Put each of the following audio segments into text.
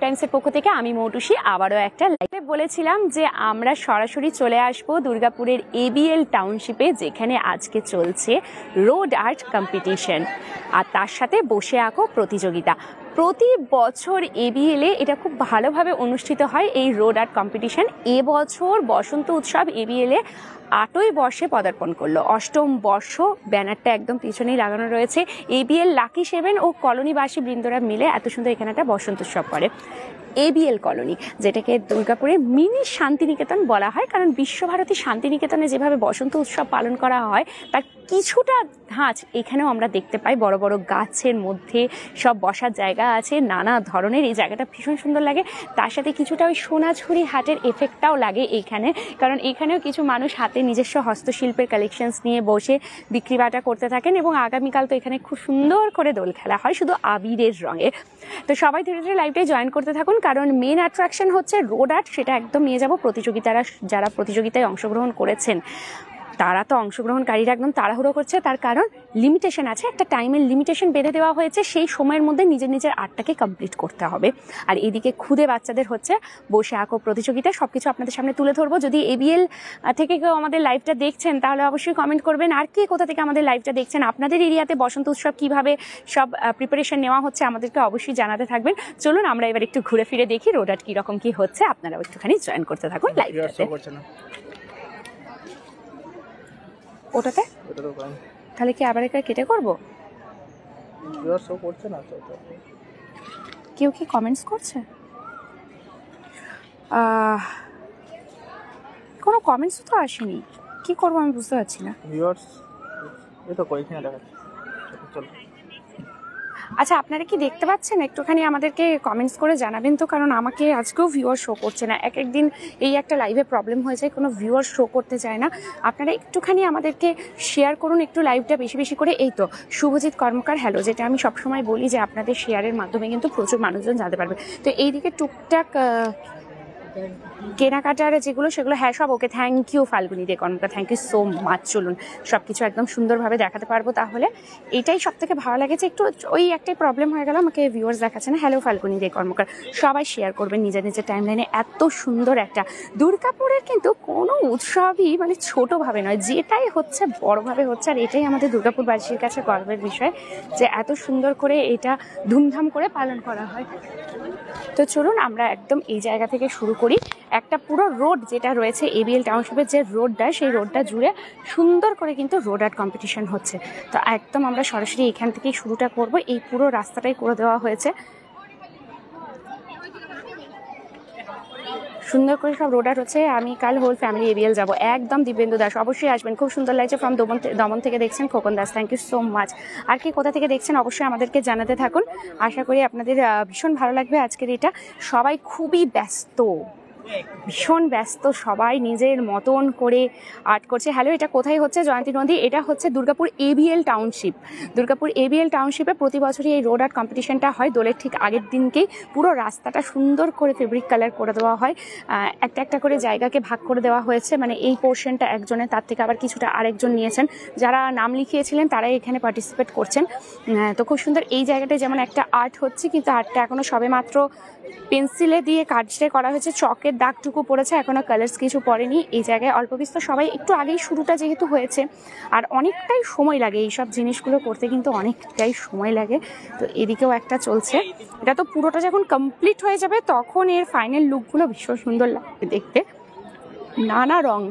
টাইমসের পক্ষ থেকে আমি মৌটুসী আবারও একটা লাইভে বলেছিলাম যে আমরা সরাসরি চলে আসব দুর্গাপুরের এবিএল টাউনশিপে, যেখানে আজকে চলছে রোড আর্ট কম্পিটিশন আর তার সাথে বসে আঁকো প্রতিযোগিতা। প্রতি বছর এবিএলে এটা খুব ভালোভাবে অনুষ্ঠিত হয় এই রোড আর্ট কম্পিটিশন। এবছর বসন্ত উৎসব এবিএলে 8ই বর্ষে পদার্পণ করলো, 8ম বর্ষ। ব্যানারটা একদম পিছনেই লাগানো রয়েছে। এবিএল লাকি 7 ও কলোনিবাসী বৃন্দরা মিলে এত সুন্দর এখানে একটা বসন্ত উৎসব করে। এবিএল কলোনি, যেটাকে দুর্গাপুরে মিনি শান্তিনিকেতন বলা হয়, কারণ বিশ্বভারতী শান্তিনিকেতনে যেভাবে বসন্ত উৎসব পালন করা হয় তার কিছুটা ধাঁচ এখানেও আমরা দেখতে পাই। বড় বড় গাছের মধ্যে সব বসার জায়গা আছে, নানা ধরনের। এই জায়গাটা ভীষণ সুন্দর লাগে। তার সাথে কিছুটা ওই সোনাঝুরি হাটের এফেক্টটাও লাগে এইখানে, কারণ এখানেও কিছু মানুষ হাতে নিজস্ব হস্তশিল্পের কালেকশনস নিয়ে বসে বিক্রি বাটা করতে থাকেন। এবং আগামীকাল তো এখানে খুব সুন্দর করে দোল খেলা হয়, শুধু আবিরের রঙে। তো সবাই ধীরে ধীরে লাইভটাই জয়েন করতে থাকুন, কারণ মেন অ্যাট্রাকশন হচ্ছে রোড আর্ট। সেটা একদম নিয়ে যাব প্রতিযোগিতারা, যারা প্রতিযোগিতায় অংশগ্রহণ করেছেন তারা তো অংশগ্রহণকারীরা একদম তাড়াহুড়ো করছে, তার কারণ লিমিটেশন আছে, একটা টাইমের লিমিটেশন বেঁধে দেওয়া হয়েছে। সেই সময়ের মধ্যে নিজের নিজের আর্টটাকে কমপ্লিট করতে হবে। আর এদিকে খুদে বাচ্চাদের হচ্ছে বসে আঁকো প্রতিযোগিতা। সবকিছু আপনাদের সামনে তুলে ধরবো। যদি এবিএল থেকে কেউ আমাদের লাইভটা দেখছেন তাহলে অবশ্যই কমেন্ট করবেন। আর কে কোথা থেকে আমাদের লাইভটা দেখছেন, আপনাদের এরিয়াতে বসন্ত উৎসব কিভাবে সব প্রিপারেশন নেওয়া হচ্ছে আমাদেরকে অবশ্যই জানাতে থাকবেন। চলুন আমরা এবার একটু ঘুরে ফিরে দেখি রোড আর্ট কিরকম কি হচ্ছে। আপনারাও একটুখানি জয়েন করতে থাকুন লাইভটাতে। ওটাতে তাহলে কি আবার একা কেটে করবো? কেউ কি কমেন্টস করছে? কোনো কমেন্টস তো আসেনি, কি করবো আমি বুঝতে পারছি না। আচ্ছা, আপনারা কি দেখতে পাচ্ছেন? একটুখানি আমাদেরকে কমেন্টস করে জানাবেন তো, কারণ আমাকে আজকেও ভিউয়ার শো করছে না। এক একদিন এই একটা লাইভে প্রবলেম হয়ে যায়, কোনো ভিউয়ার শো করতে চায় না। আপনারা একটুখানি আমাদেরকে শেয়ার করুন একটু লাইভটা বেশি বেশি করে। এই তো শুভজিৎ কর্মকার হ্যালো, যেটা আমি সবসময় বলি যে আপনাদের শেয়ারের মাধ্যমে কিন্তু প্রচুর মানুষজন জানতে পারবে। তো এইদিকে টুকটাক কেনাকাটার যেগুলো সেগুলো হ্যাঁ সব okay. Thank you Falguni Dey Karmakar, thank you so much. চলুন সব কিছু একদম সুন্দরভাবে দেখাতে পারবো। তাহলে এটাই সব থেকে ভালো লাগে যে একটু ওই একটাই প্রবলেম হয়ে গেল, আমাকে ভিউয়ার্স দেখাচ্ছে না। হ্যালো ফাল্গুনি দে কর্মকার, সবাই শেয়ার করবেন নিজের নিজের টাইমলাইনে। এত সুন্দর একটা দুর্গাপুরের কিন্তু কোনো উৎসবই মানে ছোটোভাবে নয়, যেটাই হচ্ছে বড়োভাবে হচ্ছে। আর এটাই আমাদের দুর্গাপুরবাসীর কাছে গর্বের বিষয় যে এত সুন্দর করে এটা ধুমধাম করে পালন করা হয়। তো চলুন আমরা একদম এই জায়গা থেকে শুরু করি। একটা পুরো রোড যেটা রয়েছে এবিএল টাউনশিপের যে রোডটা, সেই রোডটা জুড়ে সুন্দর করে কিন্তু রোড আর্ট কম্পিটিশন হচ্ছে। তো একদম আমরা সরাসরি এখান থেকেই শুরুটা করব। এই পুরো রাস্তাটাই করে দেওয়া হয়েছে সুন্দর করে, সব রোড আর্ট হচ্ছে। আমি কাল হোল ফ্যামিলি এবিএল যাবো একদম। দিব্যেন্দু দাস অবশ্যই আসবেন, খুব সুন্দর লাগছে। ফ্রম দমন থেকে দেখছেন Khokon Das, thank you so much. আর কি কোথা থেকে দেখছেন অবশ্যই আমাদেরকে জানাতে থাকুন। আশা করি আপনাদের ভীষণ ভালো লাগবে আজকের এটা। সবাই খুবই ব্যস্ত, ভীষণ ব্যস্ত, সবাই নিজের মতন করে আর্ট করছে। হ্যালো, এটা কোথায় হচ্ছে জয়ন্তী নদী? এটা হচ্ছে Durgapur ABL township. Durgapur ABL টাউনশিপে প্রতি বছরই এই রোড আর্ট কম্পিটিশনটা হয়। দোলের ঠিক আগের দিনকেই পুরো রাস্তাটা সুন্দর করে ফেব্রিক কালার করে দেওয়া হয়। একটা একটা করে জায়গাকে ভাগ করে দেওয়া হয়েছে, মানে এই পোর্শনটা একজনের, তার থেকে আবার কিছুটা আরেকজন নিয়েছেন। যারা নাম লিখিয়েছিলেন তারাই এখানে পার্টিসিপেট করছেন। তো খুব সুন্দর এই জায়গাটায় যেমন একটা আর্ট হচ্ছে, কিন্তু আর্টটা এখনও সবে মাত্র পেন্সিলে দিয়ে কাজটা করা হয়েছে, চকের দাগটুকু পড়েছে, এখনো কালার্স কিছু পড়েনি। এই জায়গায় অল্প বিস্তর সবাই একটু আগেই শুরুটা যেহেতু হয়েছে, আর অনেকটাই সময় লাগে এইসব জিনিসগুলো করতে, কিন্তু অনেকটাই সময় লাগে। তো এদিকেও একটা চলছে। এটা তো পুরোটা যখন কমপ্লিট হয়ে যাবে তখন এর ফাইনাল লুকগুলো ভীষণ সুন্দর লাগবে দেখতে। নানা রং,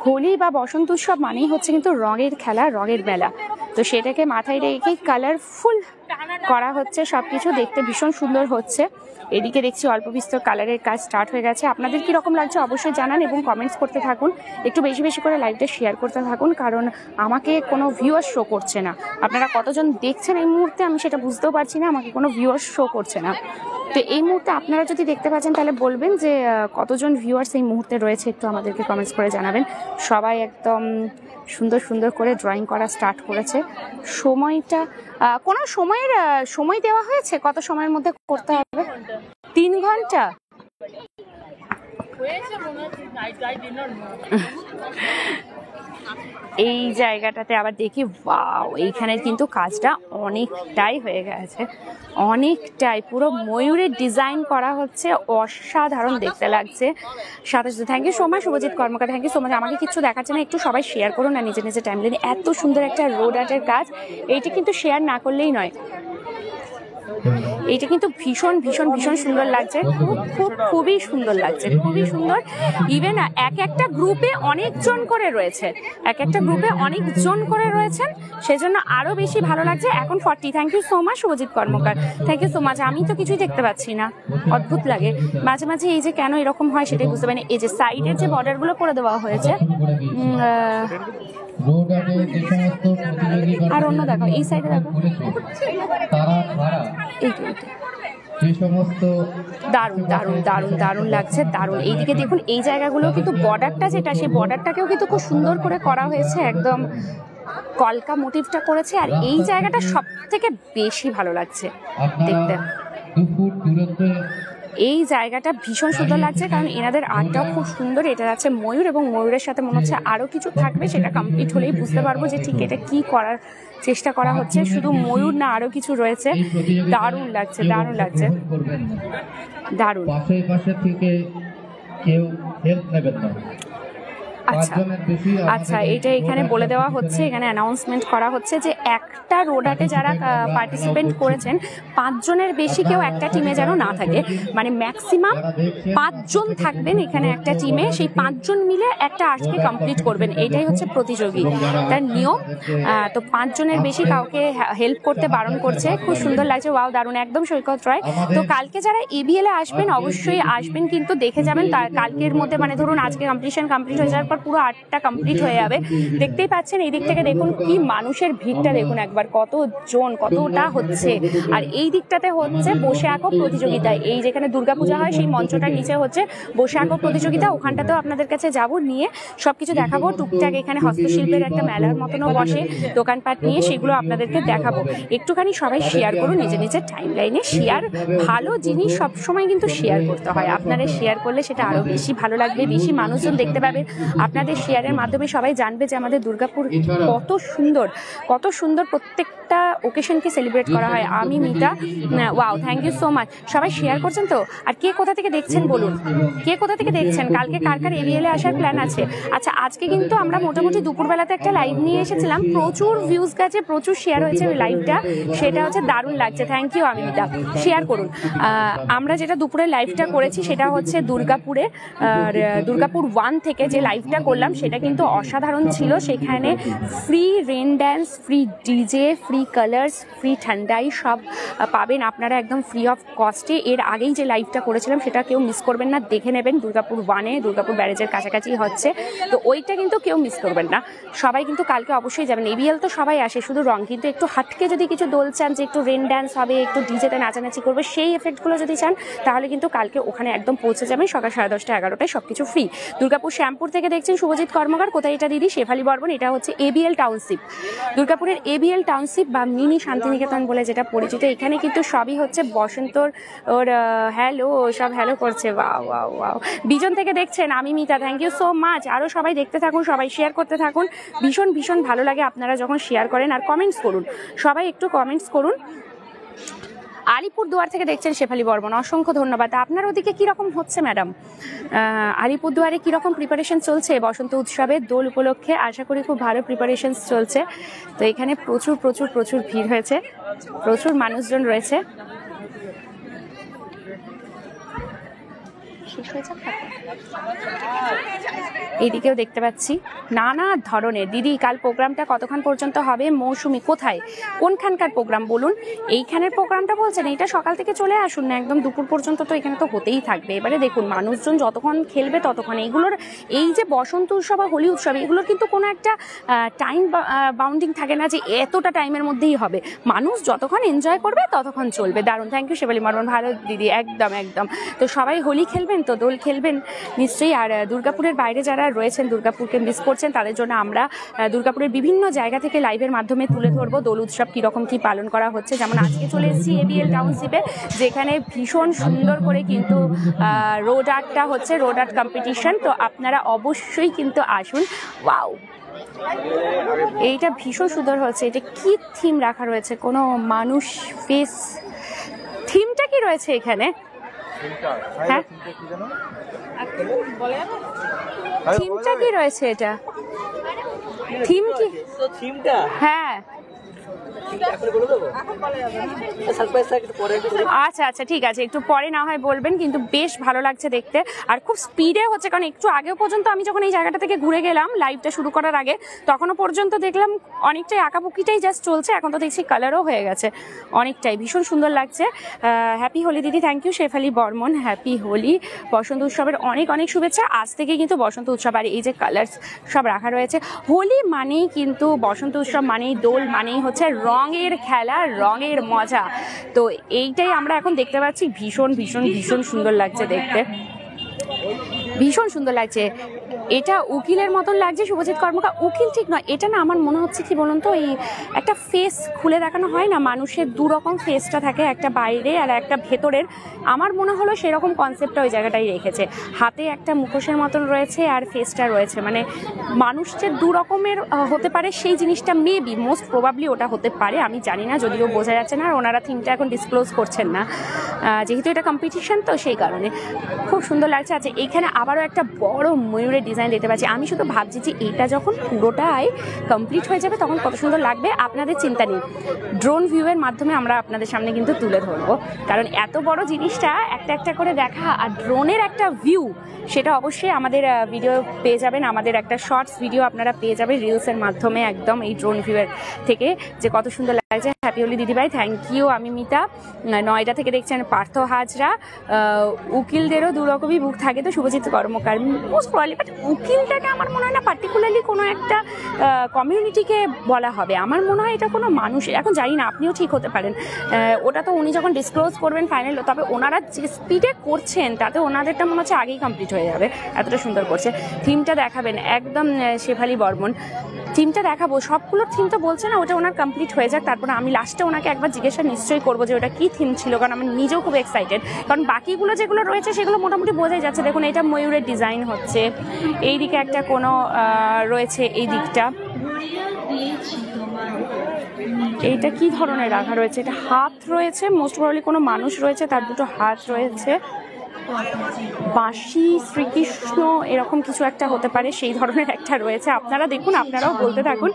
হোলি বা বসন্ত উৎসব মানেই হচ্ছে কিন্তু রঙের খেলা, রঙের মেলা। তো সেটাকে মাথায় রেখেই কালারফুল করা হচ্ছে সব কিছু, দেখতে ভীষণ সুন্দর হচ্ছে। এদিকে দেখছি অল্প বিস্তর কালারের কাজ স্টার্ট হয়ে গেছে। আপনাদের কীরকম লাগছে অবশ্যই জানান এবং কমেন্টস করতে থাকুন। একটু বেশি বেশি করে লাইভটা শেয়ার করতে থাকুন, কারণ আমাকে কোনো ভিউয়ার শো করছে না। আপনারা কতজন দেখছেন এই মুহূর্তে আমি সেটা বুঝতেও পারছি না, আমাকে কোনো ভিউয়ার শো করছে না। তো এই মুহূর্তে আপনারা যদি দেখতে পাচ্ছেন তাহলে বলবেন যে কতজন ভিউয়ার্স এই মুহূর্তে রয়েছে, একটু আমাদেরকে কমেন্টস করে জানাবেন। সবাই একদম সুন্দর সুন্দর করে ড্রয়িং করা স্টার্ট করেছে। সময়টা কোনো সময় দেওয়া হয়েছে? কত সময়ের মধ্যে করতে হবে? 3 ঘন্টা। এই জায়গাটাতে আবার দেখি, ওয়াও, এইখানের কিন্তু কাজটা অনেকটাই হয়ে গেছে, অনেকটাই পুরো ময়ূরের ডিজাইন করা হচ্ছে, অসাধারণ দেখতে লাগছে। সাথে সাথে thank you so much Shubhajit Karmakar, thank you so much. আমাকে কিছু দেখাচ্ছে না, একটু সবাই শেয়ার করুন না নিজে নিজে টাইমলাইনে। এত সুন্দর একটা রোড আর্টের কাজ, এইটা কিন্তু শেয়ার না করলেই নয়। এইটা কিন্তু ভীষণ ভীষণ ভীষণ সুন্দর লাগছে, খুবই সুন্দর লাগছে, খুবই সুন্দর। ইভেন এক একটা গ্রুপে অনেকজন করে রয়েছে, এক একটা গ্রুপে অনেকজন করে রয়েছেন, সেজন্য আরো বেশি ভালো লাগছে। এখন 40, thank you so much Shubhajit Karmakar, thank you so much. আমি তো কিছুই দেখতে পাচ্ছি না, অদ্ভুত লাগে মাঝে মাঝে। এই যে কেন এরকম হয় সেটাই বুঝতে পারি না। এই যে সাইডের যে বর্ডারগুলো করে দেওয়া হয়েছে, আর অন্য দেখো, এই সাইডে দেখো, দারুণ দারুণ দারুণ দারুণ লাগছে, দারুণ। এইদিকে দেখুন, এই জায়গাগুলো কিন্তু বর্ডারটা যেটা, সেই বর্ডারটাকেও কিন্তু খুব সুন্দর করে করা হয়েছে, একদম কলকা মোটিভটা করেছে। আর এই জায়গাটা সব থেকে বেশি ভালো লাগছে দেখতে। এই জায়গাটা ভীষণ সুন্দর লাগছে, কারণ এনাদের আর্টটাও খুব সুন্দর। এটা আছে ময়ূর, এবং ময়ূরের সাথে মনে হচ্ছে আরো কিছু থাকবে, সেটা কমপ্লিট হলেই বুঝতে পারবো যে ঠিক এটা কি করার চেষ্টা করা হচ্ছে। শুধু ময়ূর না, আরো কিছু রয়েছে। দারুণ লাগছে, দারুণ লাগছে, দারুণ। আচ্ছা আচ্ছা, এটা এখানে বলে দেওয়া হচ্ছে, এখানে অ্যানাউন্সমেন্ট করা হচ্ছে যে একটা রোড আর্টে যারা পার্টিসিপেন্ট করেছেন 5 জনের বেশি কেউ একটা টিমে যেন না থাকে, মানে ম্যাক্সিমাম 5 জন থাকবেন এখানে একটা টিমে, সেই 5 জন মিলে একটা আর্টকে কমপ্লিট করবেন, এইটাই হচ্ছে প্রতিযোগিতার নিয়ম। তো 5 জনের বেশি কাউকে হেল্প করতে বারণ করছে। খুব সুন্দর লাগছে, ওয়াও, দারুণ, একদম সৈকত রায়। তো কালকে যারা এবিএল এ আসবেন অবশ্যই আসবেন, কিন্তু দেখে যাবেন তার কালকের মধ্যে, মানে ধরুন আজকে কমপ্লিট হয়ে যাওয়ার পর পুরো আর্টটা কমপ্লিট হয়ে যাবে। দেখতেই পাচ্ছেন এই দিক থেকে দেখুন কি মানুষের ভিড়টা দেখুন একবার, কতজন, কতটা হচ্ছে। আর এই দিকটাতে হচ্ছে বসে আঁকো প্রতিযোগিতা। এই যেখানে দুর্গাপূজা হয় সেই মঞ্চটার নিচে হচ্ছে বসে আঁকো প্রতিযোগিতা। ওখানটাতেও আপনাদের কাছে যাব, নিয়ে সবকিছু দেখাবো। টুকটাক এখানে হস্তশিল্পের একটা মেলার মতনও বসে, দোকানপাট নিয়ে, সেগুলো আপনাদেরকে দেখাবো। একটুখানি সবাই শেয়ার করুন নিজের নিজের টাইম লাইনে। শেয়ার, ভালো জিনিস সবসময় কিন্তু শেয়ার করতে হয়। আপনারা শেয়ার করলে সেটা আরো বেশি ভালো লাগবে, বেশি মানুষজন দেখতে পাবে। আপনাদের শেয়ারের মাধ্যমে সবাই জানবে যে আমাদের দুর্গাপুর কত সুন্দর, কত সুন্দর প্রত্যেকটা ওকেশনকে সেলিব্রেট করা হয়। আমি Mita, wow, thank you so much. সবাই শেয়ার করছেন তো? আর কে কোথা থেকে দেখছেন বলুন, কে কোথা থেকে দেখছেন? কালকে কার কার এবিএল এ আসার প্ল্যান আছে? আচ্ছা, আজকে কিন্তু আমরা মোটামুটি দুপুরবেলাতে একটা লাইভ নিয়ে এসেছিলাম, প্রচুর ভিউজ গেছে, প্রচুর শেয়ার হয়েছে ওই লাইভটা, সেটা হচ্ছে দারুণ লাগছে। থ্যাংক ইউ অমিতা, শেয়ার করুন। আমরা যেটা দুপুরে লাইভটা করেছি সেটা হচ্ছে দুর্গাপুরে, দুর্গাপুর 1 থেকে যে লাইভটা করলাম সেটা কিন্তু অসাধারণ ছিল। সেখানে free rain dance, free DJ, free colours, free thandai সব পাবেন আপনারা একদম ফ্রি অফ কস্টে। এর আগেই যে লাইভটা করেছিলাম সেটা কেউ মিস করবেন না, দেখে নেবেন। দুর্গাপুর 1-এ, দুর্গাপুর ব্যারেজের কাছাকাছি হচ্ছে, তো ওইটা কিন্তু কেউ মিস করবেন না। সবাই কিন্তু কালকে অবশ্যই যাবেন। এবিএল তো সবাই আসে, শুধু রং, কিন্তু একটু হাটকে যদি কিছু দোল চান, যে একটু রেন ড্যান্স হবে, একটু ডিজেতে নাচানাচি করবে, সেই এফেক্টগুলো যদি চান, তাহলে কিন্তু কালকে ওখানে একদম পৌঁছে যাবেন সকাল 10:30 11টায়, সবকিছু ফ্রি। দুর্গাপুর শ্যামপুর থেকে দেখছেন শুভজিৎ কর্মকার। কোথায় এটা দিদি? শেফালি বর্মন। এটা হচ্ছে এবিএল টাউনশিপ, দুর্গাপুরের এবিএল টাউনশিপ বা মিনি শান্তিনিকেতন বলে যেটা পরিচিত। এখানে কিন্তু সবই হচ্ছে বসন্তর ওর হ্যালো, সব হ্যালো করছে, ওয়াও ওয়াও ওয়াও। বিজন থেকে দেখছেন, আমি Mita, thank you so much. আরও সবাই দেখতে থাকুন, সবাই শেয়ার করতে থাকুন। ভীষণ ভীষণ ভালো লাগে আপনারা যখন শেয়ার করেন আর কমেন্টস করুন। সবাই একটু কমেন্টস করুন। আলিপুরদুয়ার থেকে দেখছেন শেফালি বর্মন, অসংখ্য ধন্যবাদ। আপনার ওদিকে কীরকম হচ্ছে ম্যাডাম? আলিপুরদুয়ারে কীরকম প্রিপারেশন চলছে বসন্ত উৎসবের দোল উপলক্ষে? আশা করি খুব ভালো প্রিপারেশন চলছে। তো এখানে প্রচুর প্রচুর প্রচুর ভিড় হয়েছে, প্রচুর মানুষজন রয়েছে। এইদিকেও দেখতে পাচ্ছি নানা ধরনের। দিদি, কাল প্রোগ্রামটা কতক্ষণ পর্যন্ত হবে? মৌসুমি, কোথায়, কোনখানকার প্রোগ্রাম বলুন? এইখানের প্রোগ্রামটা বলছেন? এইটা সকাল থেকে চলে আসুন না, একদম দুপুর পর্যন্ত তো এখানে তো হতেই থাকবে। এবারে দেখুন, মানুষজন যতক্ষণ খেলবে ততক্ষণ। এইগুলোর, এই যে বসন্ত উৎসব বা হোলি উৎসব, এগুলোর কিন্তু কোনো একটা টাইম বাউন্ডিং থাকে না যে এতটা টাইমের মধ্যেই হবে। মানুষ যতক্ষণ এনজয় করবে ততক্ষণ চলবে। দারুণ, থ্যাংক ইউ শেফালি বর্মন, ভালো দিদি, একদম একদম। তো সবাই হোলি খেলবেন, আসবেন তো, দোল খেলবেন নিশ্চয়ই। আর দুর্গাপুরের বাইরে যারা রয়েছেন, দুর্গাপুরকে মিস করছেন, তাদের জন্য আমরা দুর্গাপুরের বিভিন্ন জায়গা থেকে লাইভের মাধ্যমে তুলে ধরবো দোল উৎসব কীরকম কী পালন করা হচ্ছে। যেমন আজকে চলে এসেছি এবিএল টাউনশিপে, যেখানে ভীষণ সুন্দর করে কিন্তু রোড আর্টটা হচ্ছে, রোড আর্ট কম্পিটিশন। তো আপনারা অবশ্যই কিন্তু আসুন। ওয়াও, এইটা ভীষণ সুন্দর হচ্ছে। এটা কি থিম রাখা রয়েছে? কোনো মানুষ ফেস, থিমটা কি রয়েছে এখানে? হ্যাঁ, থিমটা কি রয়েছে? এটা থিম কি? হ্যাঁ, আচ্ছা আচ্ছা, ঠিক আছে, একটু পরে না হয় বলবেন, কিন্তু বেশ ভালো লাগছে দেখতে। আর খুব স্পিডে হচ্ছে, কারণ একটু আগেও পর্যন্ত আমি যখন এই জায়গাটা থেকে ঘুরে গেলাম লাইভটা শুরু করার আগে, তখনও পর্যন্ত দেখলাম অনেকটাই আঁকাপুকিটাই জাস্ট চলছে। এখন তো দেখছি কালারও হয়ে গেছে অনেকটাই, ভীষণ সুন্দর লাগছে। হ্যাপি হোলি দিদি, thank you. Shefali Barman, happy Holi. বসন্ত উৎসবের অনেক অনেক শুভেচ্ছা। আজ থেকে কিন্তু বসন্ত উৎসব, আর এই যে কালার্স সব রাখা রয়েছে। হোলি মানেই কিন্তু বসন্ত উৎসব, মানেই দোল, মানেই হচ্ছে রঙের খেলা, রঙের মজা। তো এইটাই আমরা এখন দেখতে পাচ্ছি। ভীষণ ভীষণ ভীষণ সুন্দর লাগছে দেখতে, ভীষণ সুন্দর লাগছে। এটা উকিলের মতন লাগছে, শুভজিৎ কর্মকার। উকিল ঠিক নয় এটা, না আমার মনে হচ্ছে কি বলুন তো, এই একটা ফেস খুলে দেখানো হয় না, মানুষের দুরকম ফেসটা থাকে, একটা বাইরে আর একটা ভেতরের। আমার মনে হলো সেরকম কনসেপ্টটা ওই জায়গাটাই রেখেছে। হাতে একটা মুখোশের মতন রয়েছে আর ফেসটা রয়েছে, মানে মানুষ যে দু রকমের হতে পারে সেই জিনিসটা মেবি মোস্ট প্রবাবলি ওটা হতে পারে, আমি জানি না, যদিও বোঝা যাচ্ছে না। আর ওনারা থিমটা এখন ডিসক্লোজ করছেন না, যেহেতু এটা কম্পিটিশন, তো সেই কারণে খুব সুন্দর লাগছে। আচ্ছা, এইখানে আবারও একটা বড় ময়ূরের ডিজাইন দেখতে পাচ্ছি। আমি শুধু ভাবছি যে এটা যখন পুরোটাই কমপ্লিট হয়ে যাবে তখন কত সুন্দর লাগবে। আপনাদের চিন্তা নেই, ড্রোন ভিউয়ের মাধ্যমে আমরা আপনাদের সামনে কিন্তু তুলে ধরবো, কারণ এত বড় জিনিসটা একটা একটা করে দেখা আর ড্রোনের একটা ভিউ, সেটা অবশ্যই আমাদের ভিডিও পেয়ে যাবেন। আমাদের একটা শর্টস ভিডিও আপনারা পেয়ে যাবেন রিলসের মাধ্যমে, একদম এই ড্রোন ভিউয়ের থেকে, যে কত সুন্দর লাগছে। হ্যাপি হোলি দিদিভাই, থ্যাংক ইউ। আমি মিতা, নয়ডা থেকে দেখছেন পার্থ হাজরা। উকিলদেরও দুরকমই বুক থাকে তো, শুভজিৎ কর্মকার মোস্ট প্রবলি। বাট উকিলটাকে আমার মনে হয় না পার্টিকুলারলি কোনো একটা কমিউনিটিকে বলা হবে, আমার মনে হয় এটা কোনো মানুষ, এখন জানি না, আপনিও ঠিক হতে পারেন। ওটা তো উনি যখন ডিসক্লোজ করবেন ফাইনাল, তবে ওনারা যে স্পিডে করছেন তাতে ওনাদেরটা মনে হচ্ছে আগেই কমপ্লিট হয়ে যাবে, এতটা সুন্দর করছে। থিমটা দেখাবেন একদম শেফালি বর্মন, থিমটা দেখাবো। সবগুলোর থিম তো বলছে না, ওটা ওনার কমপ্লিট হয়ে যাক, তারপরে আমি লাস্টে ওনাকে একবার জিজ্ঞাসা নিশ্চয়ই করবো যে ওটা কী থিম ছিল, কারণ আমি নিজেও খুব এক্সাইটেড। কারণ বাকিগুলো যেগুলো রয়েছে সেগুলো মোটামুটি বোঝাই যাচ্ছে। দেখুন, এটা ময়ূরের ডিজাইন হচ্ছে, এই দিকে একটা কোনো রয়েছে, এই দিকটা এইটা কি ধরনের রাখা রয়েছে? এটা হাত রয়েছে, মোস্ট প্রবলি কোনো মানুষ রয়েছে, তার দুটো হাত রয়েছে। বাঁশি, শ্রীকৃষ্ণ, এরকম কিছু একটা হতে পারে, সেই ধরনের একটা রয়েছে। আপনারা দেখুন, আপনারাও বলতে থাকুন।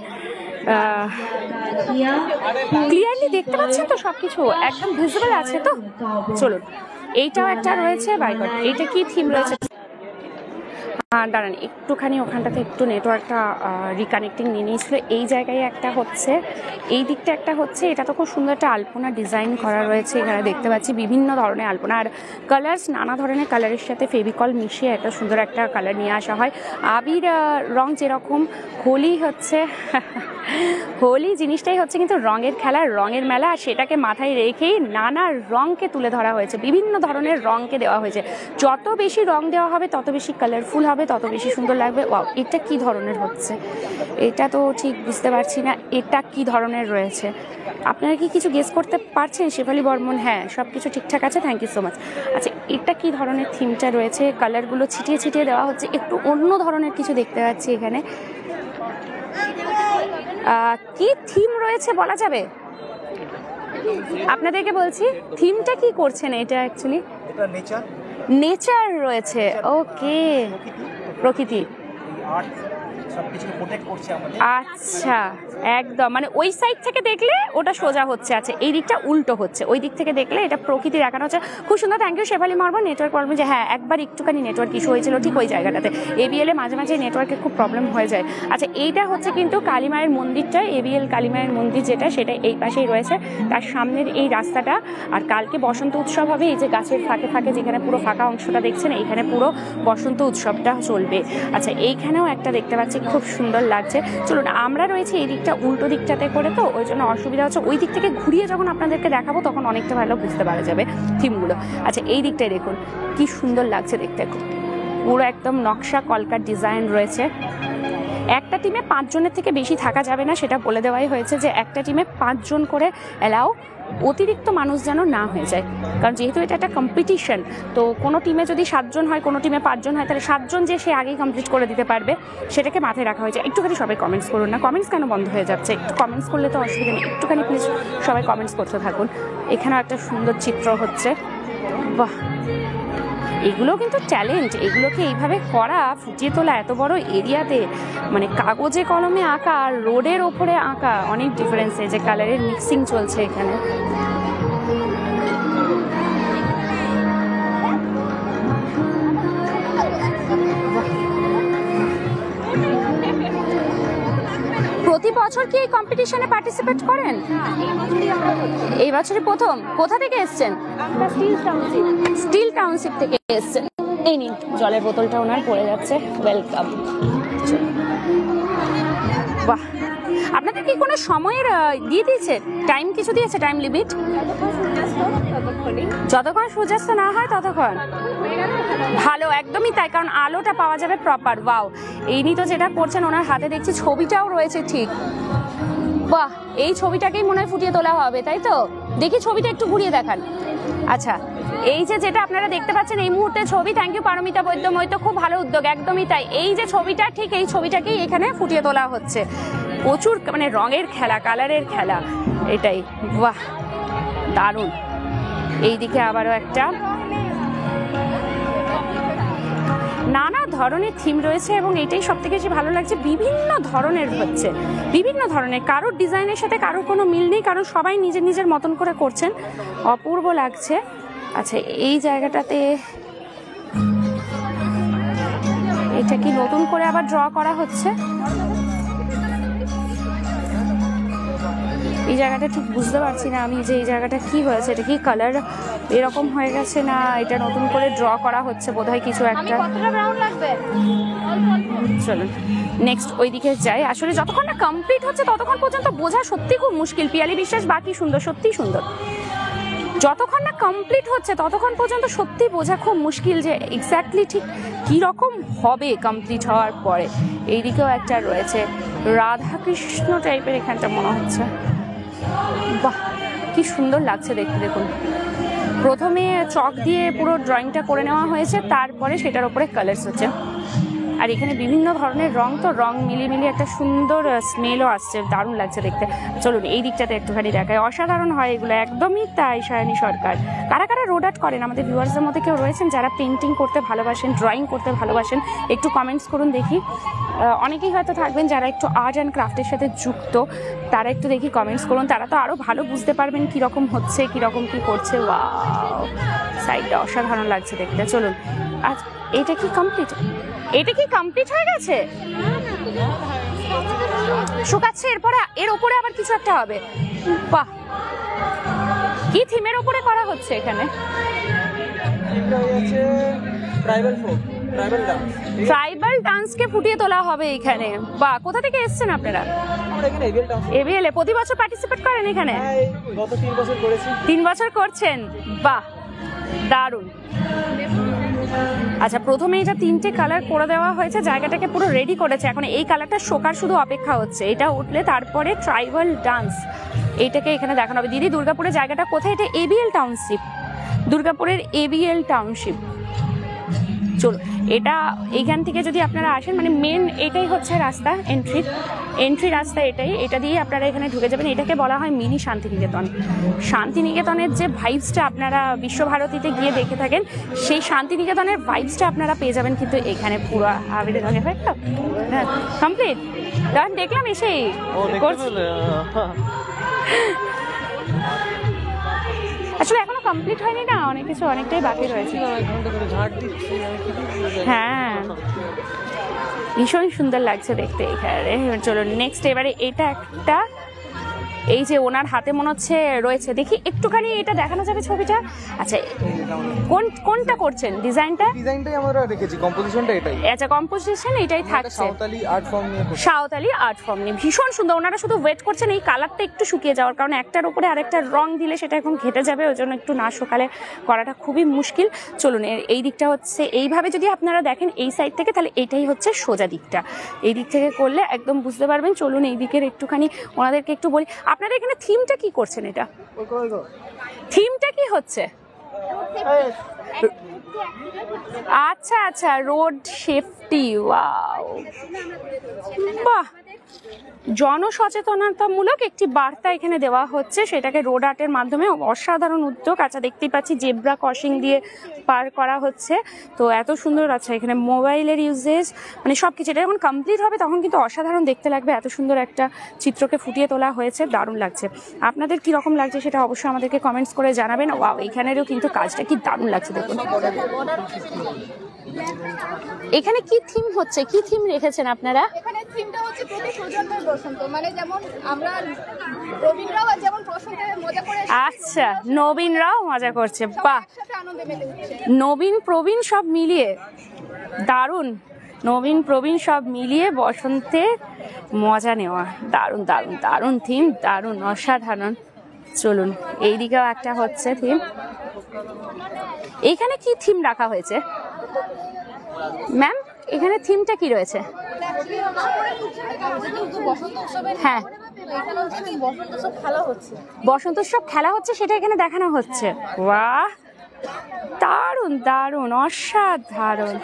ক্লিয়ারলি দেখতে পাচ্ছেন তো? সবকিছু একদম ভিজিবল আছে তো? চলুন, এইটাও একটা রয়েছে। বাই গড, এইটা কি থিম রয়েছে? দাঁড়ান একটুখানি, ওখানটাতে একটু নেটওয়ার্কটা রিকানেক্টিং নিয়ে নিয়েছিল। এই জায়গায় একটা হচ্ছে, এই দিকটা একটা হচ্ছে। এটা তো খুব সুন্দর একটা আলপনা ডিজাইন করা রয়েছে, এখানে দেখতে পাচ্ছি বিভিন্ন ধরনের আলপনা আর কালার্স, নানা ধরনের কালারের সাথে ফেভিকল মিশিয়ে একটা সুন্দর একটা কালার নিয়ে আসা হয়। আবির রং যেরকম, হোলি হচ্ছে হোলি জিনিসটাই হচ্ছে কিন্তু রঙের খেলা, রঙের মেলা, আর সেটাকে মাথায় রেখেই নানা রঙকে তুলে ধরা হয়েছে, বিভিন্ন ধরনের রঙকে দেওয়া হয়েছে। যত বেশি রং দেওয়া হবে তত বেশি কালারফুল হবে, তত বেশি সুন্দর লাগবে। ওয়াও, এটা কি ধরনের হচ্ছে? এটা তো ঠিক বুঝতে পারছি না এটা কি ধরনের রয়েছে। আপনারা কি কিছু গেস করতে পারছেন? শেফালি বর্মন, হ্যাঁ সব কিছু ঠিকঠাক আছে, থ্যাংক ইউ সো মাচ। আচ্ছা, এটা কি ধরনের থিমটা রয়েছে? কালারগুলো ছিটিয়ে ছিটিয়ে দেওয়া হচ্ছে, একটু অন্য ধরনের কিছু দেখতে পাচ্ছি এখানে। কি থিম রয়েছে বলা যাবে? আপনাদেরকে বলছি থিমটা কি করছেন এটা অ্যাকচুয়ালি? এটা নেচার, নেচার রয়েছে। ওকে, প্রকৃতি, আচ্ছা একদম, মানে ওই সাইড থেকে দেখলে ওটা সোজা হচ্ছে, আচ্ছা এই দিকটা উল্টো হচ্ছে, ওই দিক থেকে দেখলে এটা প্রকৃতি দেখানো হচ্ছে। খুব সুন্দর, থ্যাংক ইউ শেফালি মারবো। নেটওয়ার্ক প্রবলেম, যে হ্যাঁ একবার একটুখানি নেটওয়ার্ক ইস্যু হয়েছিল ঠিক ওই জায়গাটাতে। এবিএল এ মাঝে মাঝে নেটওয়ার্কের খুব প্রবলেম হয়ে যায়। আচ্ছা, এইটা হচ্ছে কিন্তু কালীমায়ের মন্দিরটা, এবিএল কালীমায়ের মন্দির যেটা, সেটা এই পাশেই রয়েছে, তার সামনের এই রাস্তাটা। আর কালকে বসন্ত উৎসব হবে, এই যে গাছের ফাঁকে ফাঁকে যেখানে পুরো ফাঁকা অংশটা দেখছেন, এইখানে পুরো বসন্ত উৎসবটা চলবে। আচ্ছা, এইখানেও একটা দেখতে পাচ্ছি, খুব সুন্দর লাগছে। চলুন, আমরা রয়েছে এই দিকটা দিকটা উল্টো দিকটাতে করে, তো ওই জন্য অসুবিধা হচ্ছে। ওই দিক থেকে ঘুরিয়ে যখন আপনাদেরকে দেখাবো তখন অনেকটা ভালো বুঝতে পারা যাবে থিমগুলো। আচ্ছা, এই দিকটায় দেখুন কি সুন্দর লাগছে দেখতে, পুরো একদম নকশা কলকার ডিজাইন রয়েছে। একটা টিমে 5 জনের থেকে বেশি থাকা যাবে না, সেটা বলে দেওয়াই হয়েছে যে একটা টিমে 5 জন করে অ্যালাউ, অতিরিক্ত মানুষ যেন না হয়ে যায়, কারণ যেহেতু এটা একটা কম্পিটিশন। তো কোনো টিমে যদি 7 জন হয়, কোনো টিমে 5 জন হয়, তাহলে 7 জন যে সে আগেই কমপ্লিট করে দিতে পারবে সেটাকে মাথায় রাখা হয়েছে। একটুখানি সবাই কমেন্টস করুন না, কমেন্টস কেন বন্ধ হয়ে যাচ্ছে? একটু কমেন্টস করলে তো অসুবিধা নেই, একটুখানি প্লিজ সবাই কমেন্টস করতে থাকুন। এখানেও একটা সুন্দর চিত্র হচ্ছে, বাহ, এগুলো কিন্তু ট্যালেন্ট। এগুলোকে এইভাবে করা, ফুটিয়ে তোলা এত বড় এরিয়াতে, মানে কাগজে কলমে আঁকা আর রোডের ওপরে আঁকা অনেক ডিফারেন্স। এই যে কালারের মিক্সিং চলছে এখানে, প্রতি বছর কি এই কম্পিটিশনে পার্টিসিপেট করেন? এই বছরই প্রথম। কোথা থেকে এসেছেন? স্টিল টাউনশিপ থেকে এসেছেন। এই নিন জলের বোতলটা ওনার পড়ে যাচ্ছে, ওয়েলকাম। বাহ, আপনাদের কি কোনো সময়ের দিয়ে দিয়েছে, টাইম কিছু দিয়েছে, টাইম লিমিট? যতক্ষণ সূর্যাস্ত না হয় ততক্ষণ ভালো, একদমই তাই, কারণ আলোটা পাওয়া যাবে প্রপার। ওয়াও, এই নিয়ে তো যেটা করছেন ওনার হাতে দেখছি ছবিটাও রয়েছে, ঠিক। বাহ, এই ছবিটাকেই মনে হয় ফুটিয়ে তোলা হবে, তাই তো? দেখি ছবিটা একটু ঘুরিয়ে দেখান। আচ্ছা, এই যে যেটা আপনারা দেখতে পাচ্ছেন এই মুহূর্তে ছবি, থ্যাংক ইউ পারমিতা বৈদ্যময়, তো খুব ভালো উদ্যোগ, একদমই তাই। এই যে ছবিটা, ঠিক এই ছবিটাকেই এখানে ফুটিয়ে তোলা হচ্ছে। প্রচুর মানে রঙের খেলা, কালারের খেলা, এটাই। বাহ, দারুণ। এইদিকে আবারও একটা নানা ধরনের থিম রয়েছে এবং এটাই সব থেকে বেশি ভালো লাগছে, বিভিন্ন ধরনের হচ্ছে, বিভিন্ন ধরনের, কারোর ডিজাইনের সাথে কারোর কোনো মিল নেই, কারণ সবাই নিজের নিজের মতন করে করছেন, অপূর্ব লাগছে। আচ্ছা, এই জায়গাটাতে এটা কি নতুন করে আবার ড্র করা হচ্ছে? এই জায়গাটা ঠিক বুঝতে পারছি না আমি, যে এই জায়গাটা কি হয়েছে, এটা কি কালার এরকম হয়ে গেছে, না এটা নতুন করে ড্র করা হচ্ছে বোধহয় কিছু একটা। চলুন নেক্সট ওইদিকে যাই। আসলে যতক্ষণ না কমপ্লিট হচ্ছে ততক্ষণ পর্যন্ত বোঝা সত্যি খুব মুশকিল। পিয়ালি বিশ্বাস, বাকি সুন্দর, সত্যি সুন্দর। যতক্ষণ না কমপ্লিট হচ্ছে ততক্ষণ পর্যন্ত সত্যি বোঝা খুব মুশকিল যে এক্স্যাক্টলি ঠিক কী রকম হবে কমপ্লিট হওয়ার পরে। এইদিকেও একটা রয়েছে রাধাকৃষ্ণ টাইপের, এখানটা মনে হচ্ছে। বাহ, কি সুন্দর লাগছে দেখতে। দেখুন, প্রথমে চক দিয়ে পুরো ড্রয়িংটা করে নেওয়া হয়েছে, তারপরে সেটার উপরে কালার্স হচ্ছে। আর এখানে বিভিন্ন ধরনের রং, তো রং মিলিয়ে মিলিয়ে একটা সুন্দর স্মেলও আসছে, দারুণ লাগছে দেখতে। চলুন এই দিকটাতে একটুখানি দেখায়, অসাধারণ হয় এগুলো, একদমই তাই। সায়নী সরকার, কারা কারা রোড আর্ট করেন? আমাদের ভিউয়ার্সদের মধ্যে কেউ রয়েছেন যারা পেন্টিং করতে ভালোবাসেন, ড্রয়িং করতে ভালোবাসেন? একটু কমেন্টস করুন দেখি। অনেকেই হয়তো থাকবেন যারা একটু আর্ট অ্যান্ড ক্রাফটের সাথে যুক্ত, তারা একটু দেখি কমেন্টস করুন, তারা তো আরও ভালো বুঝতে পারবেন কীরকম হচ্ছে, কীরকম কী করছে। ওয়াও, সাইডটা অসাধারণ লাগছে দেখতে। চলুন, আজ এটা কি কমপ্লিট? এটা কি কমপ্লিট হয়ে গেছে? শুকাচ্ছে, এরপরে এর ওপরে আবার কিছু একটা হবে। বাহ, কি থিমের ওপরে করা হচ্ছে এখানে? ট্রাইবাল ডান্সকে ফুটিয়ে তোলা হবে এখানে। বাহ, কোথা থেকে এসেছেন আপনারা? এবিএল এ প্রতি বছর পার্টিসিপেট করেন এখানে? গত 3 বছর করেছি। 3 বছর করছেন, বাহ দারুণ। আচ্ছা, প্রথমে এটা 3টে কালার করে দেওয়া হয়েছে, জায়গাটাকে পুরো রেডি করেছে, এখন এই কালারটা শোকার শুধু অপেক্ষা হচ্ছে। এটা উঠলে তারপরে ট্রাইবাল ডান্স এইটাকে এখানে দেখানো হবে। দিদি, দুর্গাপুরের জায়গাটা কোথায়? এটা এবিএল টাউনশিপ, দুর্গাপুরের এবিএল টাউনশিপ। চলো, এটা এইখান থেকে যদি আপনারা আসেন, মানে মেন এটাই হচ্ছে রাস্তা, এন্ট্রি রাস্তা এটাই, এটা দিয়ে আপনারা এখানে ঢুকে যাবেন। এটাকে বলা হয় মিনি শান্তিনিকেতন। শান্তিনিকেতনের যে ভাইবসটা আপনারা বিশ্বভারতীতে গিয়ে দেখে থাকেন, সেই শান্তিনিকেতনের ভাইবসটা আপনারা পেয়ে যাবেন কিন্তু এখানে। পুরো আবির রঙে হয় তো, হ্যাঁ কমপ্লিট। দেখলাম এসেই আসলে এখনো কমপ্লিট হয়নি না, অনেক কিছু অনেকটাই বাকি রয়েছে। হ্যাঁ, ভীষণ সুন্দর লাগছে দেখতে এখানে। চলো নেক্সট, এবারে এটা একটা এই যে ওনার হাতে মনে হচ্ছে রয়েছে, দেখি একটুখানি এটা দেখানো যাবে ছবিটা? আচ্ছা, কোনটা করছেন ডিজাইনটা? ডিজাইনটাই আমরা রেখেছি, কম্পোজিশনটা এটাই। আচ্ছা, কম্পোজিশন এটাই থাকছে। সাঁওতালি আর্ট ফর্ম নিয়ে। সাঁওতালি আর্ট ফর্ম নিয়ে ভীষণ সুন্দর। ওনারা শুধু ওয়েট করছেন এই কালারটা একটু শুকিয়ে যাওয়ার, কারণ একটার উপরে আরেকটা রং দিলে সেটা এখন ঘেটে যাবে, ওই জন্য একটু না শুকালে করাটা খুবই মুশকিল। চলুন, এই দিকটা হচ্ছে এইভাবে যদি আপনারা দেখেন এই সাইড থেকে, তাহলে এইটাই হচ্ছে সোজা দিকটা। এই দিক থেকে করলে একদম বুঝতে পারবেন। চলুন এই দিকের একটুখানি ওনাদেরকে একটু বলি, আপনারা এখানে থিমটা কি করছেন? এটা থিমটা কি হচ্ছে? আচ্ছা আচ্ছা, রোড সেফটি। ওয়াও, বাহ, জনসচেতনতামূলক একটি বার্তা এখানে দেওয়া হচ্ছে, সেটাকে রোড আর্টের মাধ্যমে। অসাধারণ উদ্যোগ। আচ্ছা, দেখতেই পাচ্ছি জেব্রা ক্রসিং দিয়ে পার করা হচ্ছে, তো এত সুন্দর। আচ্ছা, এখানে মোবাইলের ইউজেজ, মানে সব কিছু, এটা যখন কমপ্লিট হবে তখন কিন্তু অসাধারণ দেখতে লাগবে। এত সুন্দর একটা চিত্রকে ফুটিয়ে তোলা হয়েছে, দারুণ লাগছে। আপনাদের কি রকম লাগছে সেটা অবশ্যই আমাদেরকে কমেন্টস করে জানাবেন। ওয়াও, এখানেরও কিন্তু কাজটা কি দারুণ লাগছে দেখুন। এখানে কি থিম হচ্ছে, কি থিম রেখেছেন আপনারা? এখানে থিমটা হচ্ছে প্রতি প্রজন্মের বসন্ত, মানে যেমন আমরা প্রবীণরাও যেমন বসন্তে মজা করে। আচ্ছা, নবীনরাও মজা করছে, বাহ, একসাথে আনন্দে মেতে উঠছে। নবীন প্রবীণ সব মিলিয়ে দারুণ। নবীন প্রবীণ সব মিলিয়ে বসন্তে মজা নেওয়া, দারুণ দারুণ দারুণ থিম, দারুণ, অসাধারণ। চলুন এই দিকেও একটা হচ্ছে থিম। এইখানে কি থিম রাখা হয়েছে ম্যাম? এখানে থিমটা কি রয়েছে? হ্যাঁ, বসন্ত উৎসব খেলা হচ্ছে, সেটা এখানে দেখানো হচ্ছে। বাহ, দারুণ দারুণ, অসাধারণ।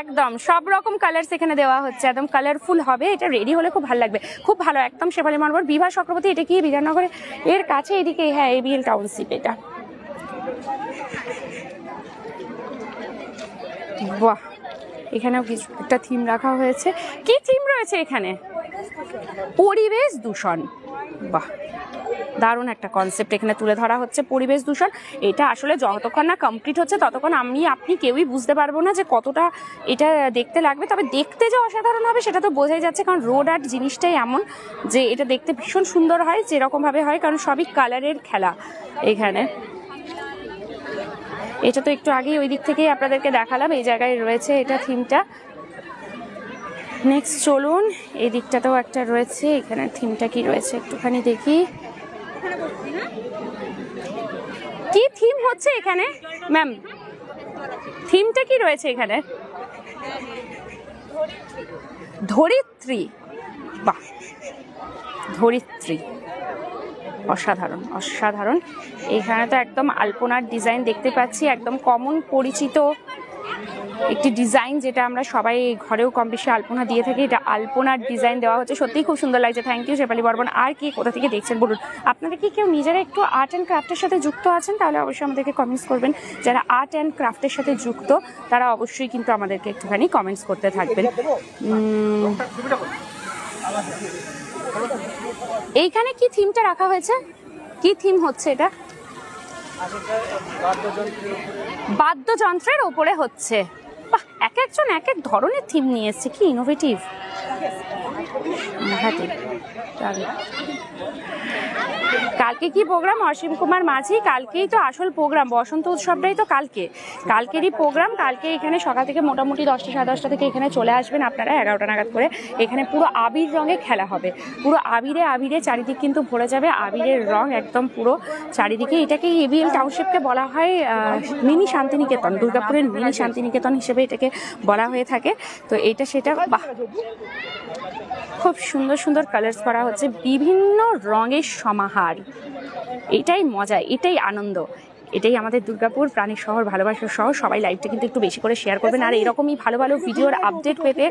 একদম সব রকম কালার্স এখানে দেওয়া হচ্ছে, একদম কালারফুল হবে। এটা রেডি হলে খুব ভালো লাগবে, খুব ভালো। একদম শেফালি মার্বল, বিভা চক্রবর্তী, এটা কি বিধাননগরে এর কাছে, এদিকে, হ্যাঁ, এবিএল টাউনশিপ এটা। বাহ, এখানেও কিছু একটা থিম রাখা হয়েছে। কি থিম রয়েছে এখানে? পরিবেশ দূষণ। বাহ, দারুণ একটা কনসেপ্ট এখানে তুলে ধরা হচ্ছে, পরিবেশ দূষণ। এটা আসলে যতক্ষণ না কমপ্লিট হচ্ছে ততক্ষণ আপনি কেউই বুঝতে পারবো না যে কতটা এটা দেখতে লাগবে। তবে দেখতে যে অসাধারণ হবে সেটা তো বোঝাই যাচ্ছে, কারণ রোড আর্ট জিনিসটাই এমন যে এটা দেখতে ভীষণ সুন্দর হয়, যেরকমভাবে হয়, কারণ সবই কালারের খেলা এখানে। এটা তো একটু আগেই ওই দিক থেকেই আপনাদেরকে দেখালাম, এই জায়গায় রয়েছে এটা থিমটা। নেক্সট চলুন, এই দিকটাতেও একটা রয়েছে। এখানে থিমটা কি রয়েছে একটুখানি দেখি। কি থিম হচ্ছে এখানে ম্যাম? থিমটা কি রয়েছে এখানে? ধরিত্রী। বাহ, ধরিত্রী, অসাধারণ অসাধারণ। এখানে তো একদম আলপনার ডিজাইন দেখতে পাচ্ছি, একদম কমন পরিচিত একটি ডিজাইন, যেটা আমরা সবাই ঘরেও কম বেশি আলপনা দিয়ে থাকি। এটা আলপনার ডিজাইন দেওয়া হচ্ছে, সত্যিই খুব সুন্দর লাগছে। Thank you Shefali Barman. আর কি কোথা থেকে দেখছেন বলুন? আপনারা কি কেউ নিজেরা একটু আর্ট অ্যান্ড ক্রাফটের সাথে যুক্ত আছেন? তাহলে অবশ্যই আমাদেরকে কমেন্টস করবেন। যারা আর্ট অ্যান্ড ক্রাফটের সাথে যুক্ত তারা অবশ্যই কিন্তু আমাদেরকে একটুখানি কমেন্টস করতে থাকবেন। এইখানে কি থিমটা রাখা হয়েছে? কি থিম হচ্ছে এটা? বাদ্যযন্ত্রের ওপরে হচ্ছে। বাহ, এক একজন এক এক ধরনের থিম নিয়ে এসছে, কি ইনোভেটিভ। কালকে কি প্রোগ্রাম? অসীম কুমার মাঝি, কালকেই তো আসল প্রোগ্রাম, বসন্ত উৎসবটাই তো কালকেরই প্রোগ্রাম। কালকে এখানে সকাল থেকে মোটামুটি 10টা সাড়ে 10টা থেকে এখানে চলে আসবেন আপনারা 11টা নাগাদ করে। এখানে পুরো আবির রঙে খেলা হবে, পুরো আবিরে আবিরে চারিদিক কিন্তু ভরে যাবে আবিরের রং, একদম পুরো চারিদিকে। এটাকে এবিএল টাউনশিপকে বলা হয় মিনি শান্তিনিকেতন, দুর্গাপুরের মিনি শান্তিনিকেতন হিসেবে এটাকে বলা হয়ে থাকে। তো এটা সেটা, বাহ, খুব সুন্দর সুন্দর কালার্স করা হচ্ছে, বিভিন্ন রঙের সমাহার। এটাই মজা, এটাই আনন্দ, এটাই আমাদের দুর্গাপুর, প্রাণীর শহর, ভালোবাসার শহর। সবাই লাইভটা কিন্তু একটু বেশি করে শেয়ার করবেন। আর এরকমই ভালো ভালো ভিডিওর আপডেট পেতে,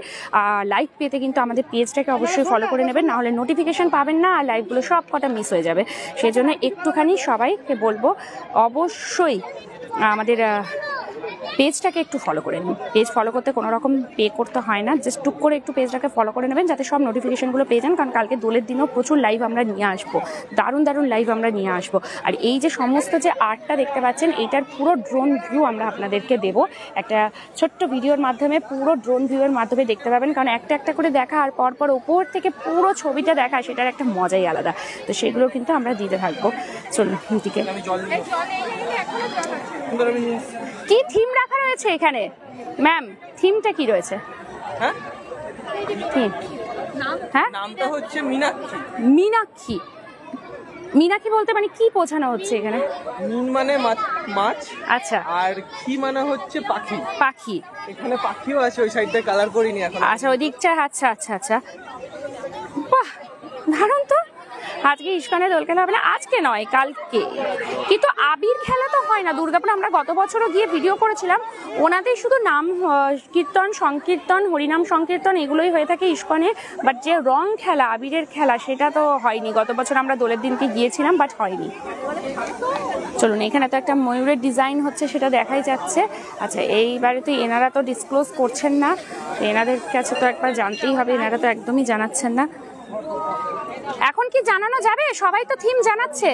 লাইভ পেতে কিন্তু আমাদের পেজটাকে অবশ্যই ফলো করে নেবেন, নাহলে নোটিফিকেশন পাবেন না আর লাইভগুলো সব কটা মিস হয়ে যাবে। সেজন্য একটুখানি সবাইকে বলবো অবশ্যই আমাদের পেজটাকে একটু ফলো করে নিন। পেজ ফলো করতে কোনো রকম পে করতে হয় না, জাস্ট টুক করে একটু পেজটাকে ফলো করে নেবেন যাতে সব নোটিফিকেশনগুলো পেয়ে যান, কারণ কালকে দোলের দিনও প্রচুর লাইভ আমরা নিয়ে আসবো, দারুণ দারুণ লাইভ আমরা নিয়ে আসবো। আর এই যে সমস্ত যে আর্টটা দেখতে পাচ্ছেন এইটার পুরো ড্রোন ভিউ আমরা আপনাদেরকে দেবো একটা ছোট্ট ভিডিওর মাধ্যমে, পুরো ড্রোন ভিউয়ের মাধ্যমে দেখতে পাবেন, কারণ একটা একটা করে দেখা আর পরপর ওপর থেকে পুরো ছবিটা দেখা সেটার একটা মজাই আলাদা। তো সেগুলো কিন্তু আমরা দিতে থাকবো। চলুন এদিকে কি থিম রাখা রয়েছে এখানে ম্যাম, থিমটা কি রয়েছে? হ্যাঁ, থিম হ্যাঁ নামটা হচ্ছে মীনাক্ষী। মীনাক্ষী, মীনাক্ষী বলতে মানে কি বোঝানো হচ্ছে এখানে? মিন মানে মাছ, আচ্ছা, আর খি মানে হচ্ছে পাখি। পাখি, এখানে পাখিও আছে, ওই সাইডটা কালার করিনি এখন। আচ্ছা ওই দিকটা, আচ্ছা আচ্ছা আচ্ছা, বাহ দারুণ তো। আজকে ইস্কনে দোল খেলা হবে না, আজকে নয় কালকে, কিন্তু আবির খেলা তো হয় না দুর্গাপুরে। আমরা গত বছরও গিয়ে ভিডিও করেছিলাম, ওনাদের শুধু নাম কীর্তন সংকীর্তন হরিনাম সংকীর্তন এগুলোই হয়ে থাকে ইস্কনে, বাট যে রং খেলা আবিরের খেলা সেটা তো হয়নি। গত বছর আমরা দোলের দিনকে গিয়েছিলাম বাট হয়নি। চলুন এখানে তো একটা ময়ূরের ডিজাইন হচ্ছে সেটা দেখাই যাচ্ছে। আচ্ছা এইবারে তো এনারা তো ডিসক্লোজ করছেন না, এনাদের কাছে তো একবার জানতেই হবে, এনারা তো একদমই জানাচ্ছেন না। এখন কি জানানো যাবে? সবাই তো থিম জানাচ্ছে।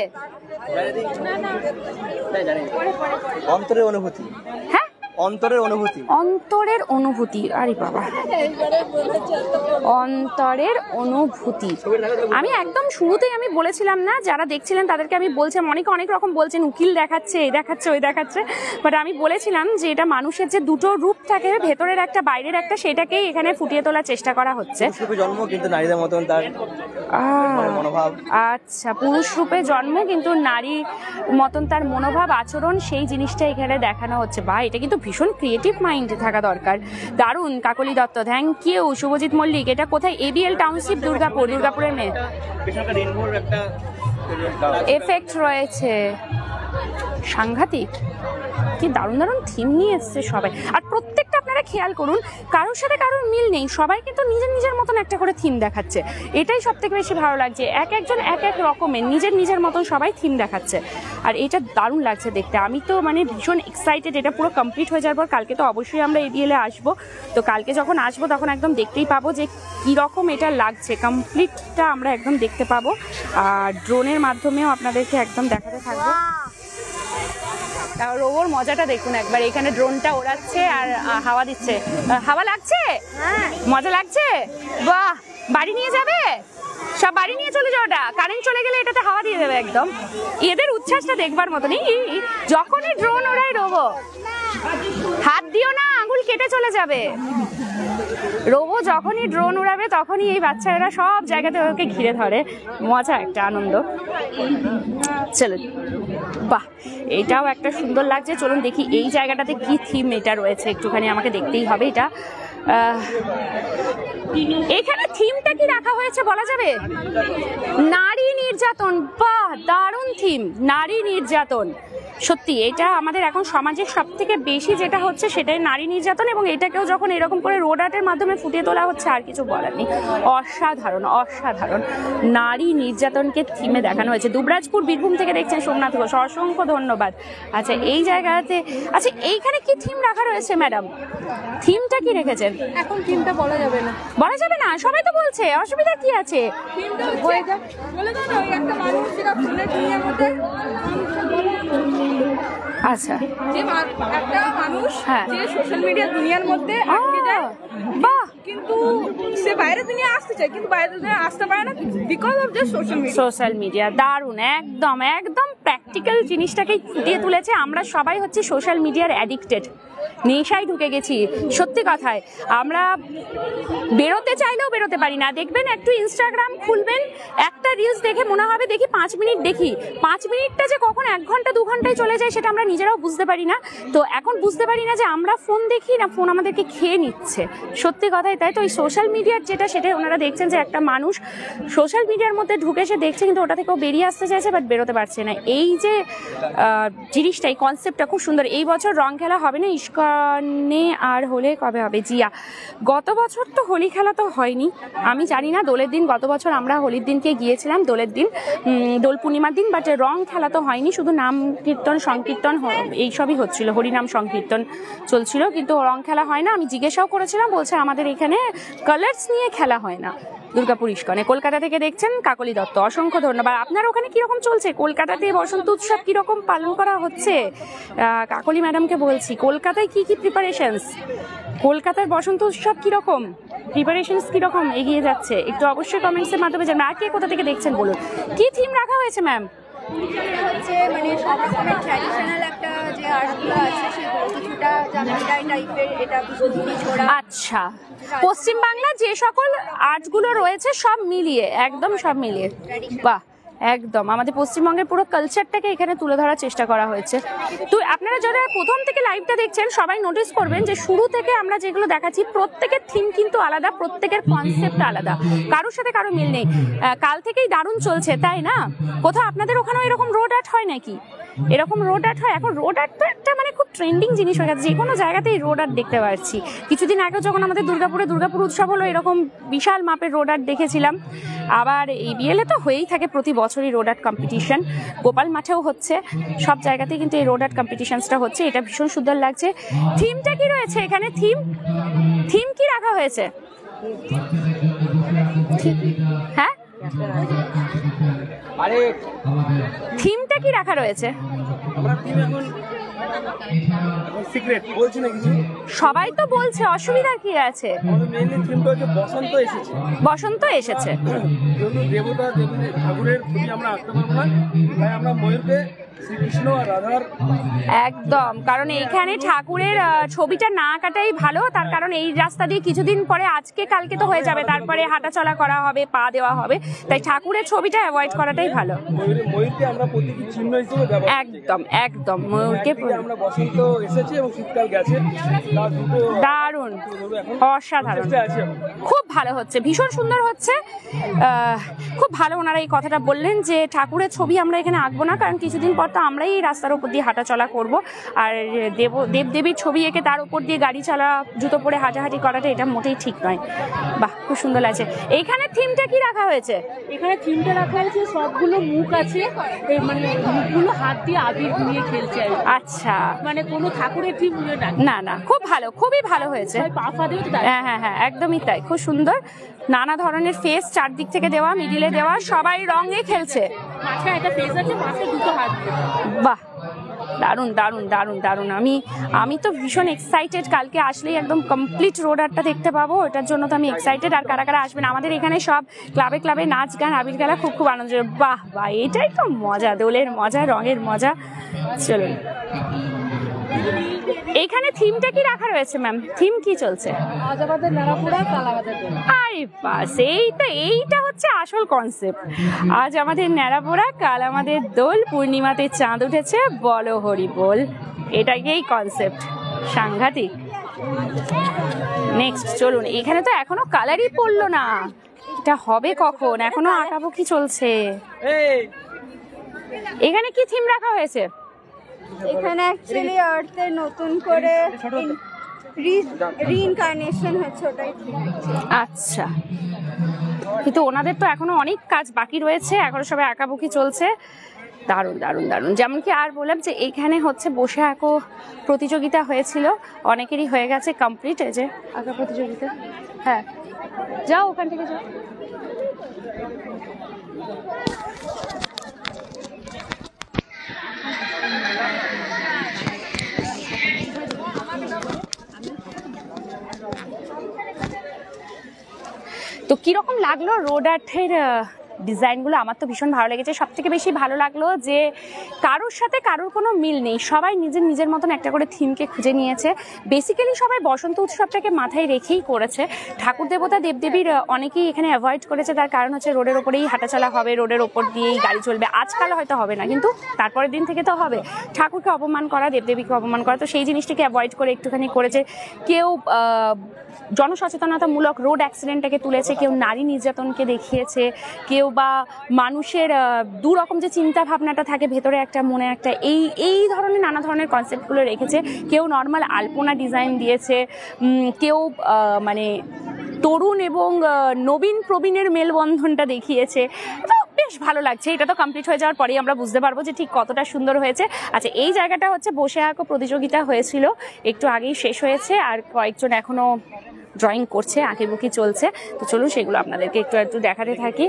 অন্তরের অনুভূতি। হ্যাঁ অন্তরের অনুভূতি। অন্তরের অনুভূতি, আরে বাবা, অন্তরের অনুভূতি। আমি একদম শুরুতেই আমি বলেছিলাম না, যারা দেখছিলেন তাদেরকে আমি বলছিলাম, অনেকে অনেক রকম বলছেন উকিল দেখাচ্ছে, এই দেখাচ্ছে ওই দেখাচ্ছে, বাট আমি বলেছিলাম যে এটা মানুষের যে দুটো রূপ থাকে, ভেতরের একটা বাইরের একটা, সেটাকেই এখানে ফুটিয়ে তোলার চেষ্টা করা হচ্ছে। জন্ম কিন্তু নারীদের মতন তার মনোভাব। আচ্ছা, পুরুষ রূপে জন্ম কিন্তু নারী মতন তার মনোভাব আচরণ, সেই জিনিসটা এখানে দেখানো হচ্ছে। বা এটা কিন্তু ভীষণ ক্রিয়েটিভ মাইন্ড থাকা দরকার। দারুণ, কাকলি দত্ত, থ্যাংক ইউ। শুভজিৎ মল্লিক, এটা কোথায়? এবিএল টাউনশিপ, দুর্গাপুর, দুর্গাপুরের মেয়ে। এফেক্ট রয়েছে, সাংঘাতিক, কি দারুণ দারুণ থিম নিয়ে এসছে সবাই। আর প্রত্যেকটা আপনারা খেয়াল করুন, কারোর সাথে কারোর মিল নেই, সবাই কিন্তু নিজের নিজের মতন একটা করে থিম দেখাচ্ছে। এটাই সব থেকে বেশি ভালো লাগছে, এক একজন এক এক রকমের নিজের নিজের মতন সবাই থিম দেখাচ্ছে, আর এটা দারুণ লাগছে দেখতে। আমি তো মানে ভীষণ এক্সাইটেড, এটা পুরো কমপ্লিট হয়ে যাওয়ার পর কালকে তো অবশ্যই আমরা এবিএলে আসবো। তো কালকে যখন আসবো তখন একদম দেখতেই পাবো যে কীরকম এটা লাগছে, কমপ্লিটটা আমরা একদম দেখতে পাবো। আর ড্রোনের মাধ্যমেও আপনাদেরকে একদম দেখাতে থাকবো। আর ওর মজাটা দেখুন একবার, এখানে ড্রোনটা ওড়াচ্ছে আর হাওয়া দিচ্ছে। হাওয়া লাগছে, মজা লাগছে, বাহ। বাড়ি নিয়ে যাবে, সব বাড়ি নিয়ে চলে যাও, ওটা কারেন্ট চলে গেলে এটাতে হাওয়া দিয়ে দেবে একদম। এদের উচ্ছ্বাসটা দেখবার মতনই, যখনই ড্রোন ওড়াই রোবো, হাত দিও না, আঙুল কেটে চলে যাবে। রোবো যখনই ড্রোন উড়াবে তখনই এই বাচ্চারা সব জায়গাতে ওকে ঘিরে ধরে, মজা একটা আনন্দ। চলুন, বাহ এটাও একটা সুন্দর লাগছে। চলুন দেখি এই জায়গাটাতে কি থিম এটা রয়েছে, একটুখানি আমাকে দেখতেই হবে এটা। এখানে থিমটা কি রাখা হয়েছে বলা যাবে? নারী নির্যাতন, বাহ দারুণ থিম, নারী নির্যাতন। সত্যি এটা আমাদের এখন সমাজের সব থেকে বেশি যেটা হচ্ছে সেটাই নারী নির্যাতন, এবং এটাকেও যখন এরকম করে রোড আর্টের মাধ্যমে ফুটিয়ে তোলা হচ্ছে আর কিছু বলার নেই। অসাধারণ অসাধারণ, নারী নির্যাতনকে থিমে দেখানো হয়েছে। দুবরাজপুর বীরভূম থেকে দেখছেন সোমনাথ ঘোষ, অসংখ্য ধন্যবাদ। আচ্ছা এই জায়গাতে, আচ্ছা এইখানে কি থিম রাখা রয়েছে ম্যাডাম? থিমটা কি রেখেছেন? এখন থিমটা বলা যাবে না। বলা যাবে না? সবাই তো বলছে, অসুবিধা কি আছে? থিমটা হয়ে যাক, বলে দাও না, ওই একটা মানুষ যেটা ফোনের দুনিয়ার মধ্যে, আচ্ছা যে একটা মানুষ হ্যাঁ যে সোশ্যাল মিডিয়া দুনিয়ার মধ্যে আটকে যায়, বাহ, কিন্তু সে বাইরের দুনিয়া আসতে চায় কিন্তু বাইরের দুনিয়া আসতে পারে না because of the social media. Social media দারুণ, একদম একদম প্র্যাকটিক্যাল জিনিসটাকেই ফুটিয়ে তুলেছে। আমরা সবাই হচ্ছে সোশ্যাল মিডিয়ার অ্যাডিক্টেড, নেশায় ঢুকে গেছি। সত্যি কথায় আমরা বেরোতে চাইলেও বেরোতে পারি না। দেখবেন একটু ইনস্টাগ্রাম খুলবেন, একটা রিলস দেখে মনে হবে দেখি 5 মিনিট দেখি, 5 মিনিটটা যে কখন 1 ঘন্টা 2 ঘন্টায় চলে যায় সেটা আমরা নিজেরাও বুঝতে পারি না। তো এখন বুঝতে পারি না যে আমরা ফোন দেখি না ফোন আমাদেরকে খেয়ে নিচ্ছে। সত্যি কথাই তাই। তো এই সোশ্যাল মিডিয়া ইমিডিয়েট যেটা সেটা ওনারা দেখছেন যে একটা মানুষ সোশ্যাল মিডিয়ার মধ্যে ঢুকে সে দেখছে, কিন্তু ওটা থেকেও বেরিয়ে আসতে চাইছে বাট বেরোতে পারছে না। এই যে জিনিসটা, এই কনসেপ্টটা খুব সুন্দর। এই বছর রং খেলা হবে না ইস্কনে, আর হলে কবে হবে? জিয়া, গত বছর তো হোলি খেলা তো হয়নি, আমি জানি না দোলের দিন, গত বছর আমরা হোলির দিনকে গিয়েছিলাম, দোলের দিন, দোল পূর্ণিমার দিন, বাট রং খেলা তো হয়নি, শুধু নাম কীর্তন সংকীর্তন এইসবই হচ্ছিল, হরিনাম সংকীর্তন চলছিল, কিন্তু রং খেলা হয় না। আমি জিজ্ঞাসাও করেছিলাম, বলছে আমাদের এখানে কালার্স নিয়ে খেলা হয় না দুর্গাপুর ইস্কনে। কলকাতা থেকে দেখছেন কাকলি দত্ত, অসংখ্য ধন্যবাদ। আপনার ওখানে কিরকম চলছে? কলকাতাতে বসন্ত উৎসব কিরকম পালন করা হচ্ছে? কাকলি ম্যাডামকে বলছি, কলকাতায় কি কি প্রিপারেশনস, কলকাতার বসন্ত উৎসব কিরকম প্রিপারেশনস, কিরকম এগিয়ে যাচ্ছে? একটু অবশ্যই কমেন্টসের মাধ্যমে জানাবেন। আর কে কোথা থেকে দেখছেন বলুন। কি থিম রাখা হয়েছে ম্যাম? হচ্ছে মানে সব রকমের ট্র্যাডিশনাল একটা যে আর্টগুলো আছে সেগুলো কিছুটা জামাইটাই টাইপের, এটা বিষ্ণুপুরি ছোড়া। আচ্ছা, পশ্চিমবাংলার যে সকল আর্টগুলো রয়েছে সব মিলিয়ে, একদম সব মিলিয়ে, বাহ, একদম আমাদের পশ্চিমবঙ্গের পুরো কালচারটাকে এখানে তুলে ধরার চেষ্টা করা হয়েছে। তো আপনারা যারা প্রথম থেকে লাইভটা দেখছেন সবাই নোটিস করবেন যে শুরু থেকে আমরা যেগুলো দেখাচ্ছি প্রত্যেকের থিম কিন্তু আলাদা, প্রত্যেকের কনসেপ্ট আলাদা, কারোর সাথে কারো মিল নেই। কাল থেকেই দারুণ চলছে, তাই না? কোথাও আপনাদের ওখানেও এরকম রোড আর্ট হয় নাকি? এরকম রোড আর্ট হয়? এখন রোড আর্ট তো একটা মানে খুব ট্রেন্ডিং জিনিস হয়ে গেছে, যে কোনো জায়গাতেই রোড আর্ট দেখতে পাচ্ছি। কিছুদিন আগে যখন আমাদের দুর্গাপুর উৎসব হলো, এরকম বিশাল মাপের রোড আর্ট দেখেছিলাম। আবার এই বিএলএ তো হয়েই থাকে প্রতি বছরই রোড আর্ট কম্পিটিশন, গোপাল মাঠেও হচ্ছে, সব জায়গাতেই কিন্তু এই রোড আর্ট কম্পিটিশনসটা হচ্ছে। এটা ভীষণ সুন্দর লাগছে। থিমটা কি রয়েছে এখানে? থিম কি রাখা হয়েছে? হ্যাঁ, আরে থিমটা কি রাখা রয়েছে? আমরা টিম এখন সিক্রেট বলছি না কিছু, সবাই তো বলছে, অসুবিধা কি আছে? আমাদের মেইনলি থিমটা হচ্ছে বসন্ত এসেছে। বসন্ত এসেছে, যেহেতু দেবতা দেবী ঠাকুরের ছবি আমরা আঁকতে পারবো না, তাই আমরা ময়ূরকে শ্রীকৃষ্ণ আর রাধার একদম, কারণ এইখানে ঠাকুরের ছবিটা না কাটাই ভালো, তার কারণ এই রাস্তা দিয়ে কিছুদিন পরে, আজকে কালকে তো হয়ে যাবে, তারপরে হাঁটাচলা করা হবে, পা দেওয়া হবে, তাই ঠাকুরের ছবিটা অ্যাভয়েড করাটাই ভালো। ময়ূরকে আমরা প্রতীকী চিহ্ন হিসেবে ব্যবহার করি। একদম একদম, ময়ূরকে আমরা বসন্ত এসেছে এবং শীতকাল গেছে, তার দুটো দারুণ, এখন অসাধারণ, চেষ্টা আছে। খুব ভালো হচ্ছে, ভীষণ সুন্দর হচ্ছে, খুব ভালো। ওনারা এই কথাটা বললেন যে ঠাকুরের ছবি আমরা এখানে আঁকবো না, কারণ কিছুদিন পর তো আমরাই এই রাস্তার উপর দিয়ে হাঁটাচলা করব, আর দেবদেবীর ছবি এঁকে তার উপর দিয়ে গাড়ি চালা, জুতো পরে হাঁটাহাঁটি করাটা এটা মোটেই ঠিক নয়। বাহ, খুব সুন্দর লাগছে। এইখানে থিমটা কি রাখা হয়েছে? এখানে থিমটা রাখা হয়েছে, সবগুলো মুখ আছে, এই মানে মুখগুলো হাত দিয়ে আবির ঘুরিয়ে খেলছে আর কি। আচ্ছা, মানে কোনো ঠাকুরের থিম না না, খুব ভালো, খুবই ভালো হয়েছে। পা ফা দিয়ে তো হ্যাঁ হ্যাঁ হ্যাঁ, একদমই তাই, খুব সুন্দর। নানা ধরনের ফেস চারদিক থেকে দেওয়া, মিডিলে দেওয়া, সবাই রঙে খেলছে। মাথায় একটা ফেস আছে, মাথায় দুটো হাত দিয়ে। বাহ, দারুণ দারুণ দারুণ দারুণ। আমি তো ভীষণ এক্সাইটেড, কালকে আসলেই একদম কমপ্লিট রোড আর্টটা দেখতে পাবো, এটার জন্য তো আমি এক্সাইটেড। আর কারা কারা আসবেন? আমাদের এখানে সব ক্লাবে ক্লাবে নাচ গান, আবির খেলা, খুব খুব আনন্দ। বাহ বাহ, এটাই তো মজা, দোলের মজা, রঙের মজা। চলুন, এইখানে থিমটা কি রাখা রয়েছে ম্যাম? থিম কি চলছে? আজ আমাদের নাড়াপোড়া, কাল আমাদের দোল। আরে বাস, এইটা হচ্ছে আসল কনসেপ্ট। আজ আমাদের ন্যাড়াপোড়া, কাল আমাদের দোল, পূর্ণিমাতে চাঁদ উঠেছে, বলো হরি বল। এটাকেই কনসেপ্ট, সাংঘাতিক। নেক্সট চলুন, এখানে তো এখনো কালারই পড়লো না, এটা হবে কখন? এখনো আঁকাবুকি চলছে। এখানে কি থিম রাখা হয়েছে? এখানে অ্যাকচুয়ালি আর্থের নতুন করে রিইনকার্নেশন হচ্ছে, ওটাই। আচ্ছা, কিন্তু ওনাদের তো এখনো অনেক কাজ বাকি রয়েছে, এখনো সবাই আঁকাবুকি চলছে। দারুণ দারুণ দারুণ। যেমন কি আর বললাম যে এখানে হচ্ছে বসে আঁকো প্রতিযোগিতা হয়েছিল, অনেকেরই হয়ে গেছে কমপ্লিট। এই যে আঁকা প্রতিযোগিতা, হ্যাঁ যাও ওখান থেকে যাও। তো কিরকম লাগলো রোড আর্টের ডিজাইনগুলো আমার তো ভীষণ ভালো লেগেছে। সব থেকে বেশি ভালো লাগলো যে কারোর সাথে কারোর কোনো মিল নেই, সবাই নিজের নিজের মতন একটা করে থিমকে খুঁজে নিয়েছে। বেসিক্যালি সবাই বসন্ত উৎসবটাকে মাথায় রেখেই করেছে। ঠাকুর দেবতা দেবদেবীর অনেকেই এখানে অ্যাভয়েড করেছে, তার কারণ হচ্ছে রোডের ওপরেই হাঁটাচলা হবে, রোডের ওপর দিয়েই গাড়ি চলবে। আজকাল হয়তো হবে না, কিন্তু তারপরের দিন থেকে তো হবে। ঠাকুরকে অপমান করা, দেবদেবীকে অপমান করা, তো সেই জিনিসটাকে অ্যাভয়েড করে একটুখানি করেছে। কেউ জনসচেতনতামূলক রোড অ্যাক্সিডেন্টটাকে তুলেছে, কেউ নারী নির্যাতনকে দেখিয়েছে, কেউ বা মানুষের দু রকম যে চিন্তা ভাবনাটা থাকে ভেতরে একটা মনে একটা, এই ধরনের নানা ধরনের কনসেপ্টগুলো রেখেছে। কেউ নর্মাল আলপনা ডিজাইন দিয়েছে, কেউ মানে তরুণ এবং নবীন প্রবীণের মেলবন্ধনটা দেখিয়েছে। তো বেশ ভালো লাগছে। এটা তো কমপ্লিট হয়ে যাওয়ার পরেই আমরা বুঝতে পারবো যে ঠিক কতটা সুন্দর হয়েছে। আচ্ছা, এই জায়গাটা হচ্ছে বসে আঁকো প্রতিযোগিতা হয়েছিল, একটু আগেই শেষ হয়েছে, আর কয়েকজন এখনো ড্রয়িং করছে, আঁকিবুকি চলছে। তো চলুন সেগুলো আপনাদেরকে একটু দেখাতে থাকি।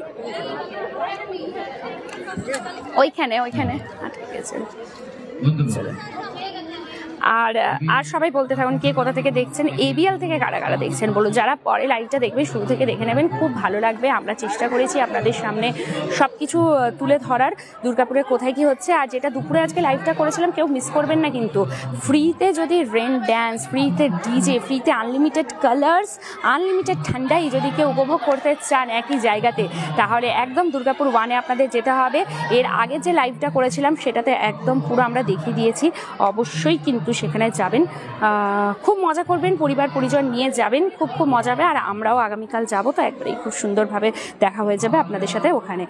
ওইখানে ঠিক আছে, চলুন। আর সবাই বলতে থাকুন কে কোথা থেকে দেখছেন, এবিএল থেকে কারা কারা দেখছেন বলুন। যারা পরে লাইভটা দেখবে শুরু থেকে দেখে নেবেন, খুব ভালো লাগবে। আমরা চেষ্টা করেছি আপনাদের সামনে সব কিছু তুলে ধরার, দুর্গাপুরে কোথায় কি হচ্ছে। আর যেটা দুপুরে আজকে লাইভটা করেছিলাম কেউ মিস করবেন না কিন্তু, ফ্রিতে যদি রেন ড্যান্স, ফ্রিতে ডিজে, ফ্রিতে আনলিমিটেড কালার্স, আনলিমিটেড ঠান্ডাই যদি কেউ উপভোগ করতে চান একই জায়গাতে, তাহলে একদম দুর্গাপুর 1-এ আপনাদের যেতে হবে। এর আগে যে লাইভটা করেছিলাম সেটাতে একদম পুরো আমরা দেখিয়ে দিয়েছি, অবশ্যই কিন্তু সেখানে যাবেন, খুব মজা করবেন, পরিবার পরিজন নিয়ে যাবেন, খুব মজা হবে। আর আমরাও আগামীকাল যাব, তো একবারেই খুব সুন্দরভাবে দেখা হয়ে যাবে আপনাদের সাথে ওখানে।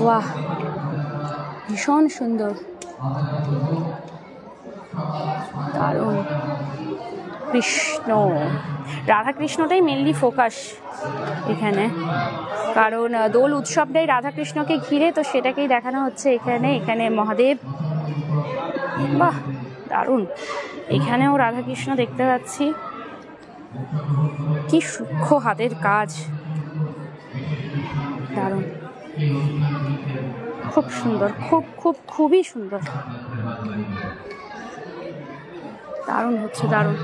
বাহ, ভীষণ সুন্দর, দারুণ। কৃষ্ণ রাধাকৃষ্ণটাই মেনলি ফোকাস এখানে, কারণ দোল উৎসবটাই রাধাকৃষ্ণকে ঘিরে, তো সেটাকেই দেখানো হচ্ছে এখানে মহাদেব। বাহ, দারুণ। এখানেও রাধাকৃষ্ণ দেখতে পাচ্ছি, কি সূক্ষ্ম হাতের কাজ, দারুণ, খুব সুন্দর, খুবই সুন্দর, দারুণ হচ্ছে, দারুণ।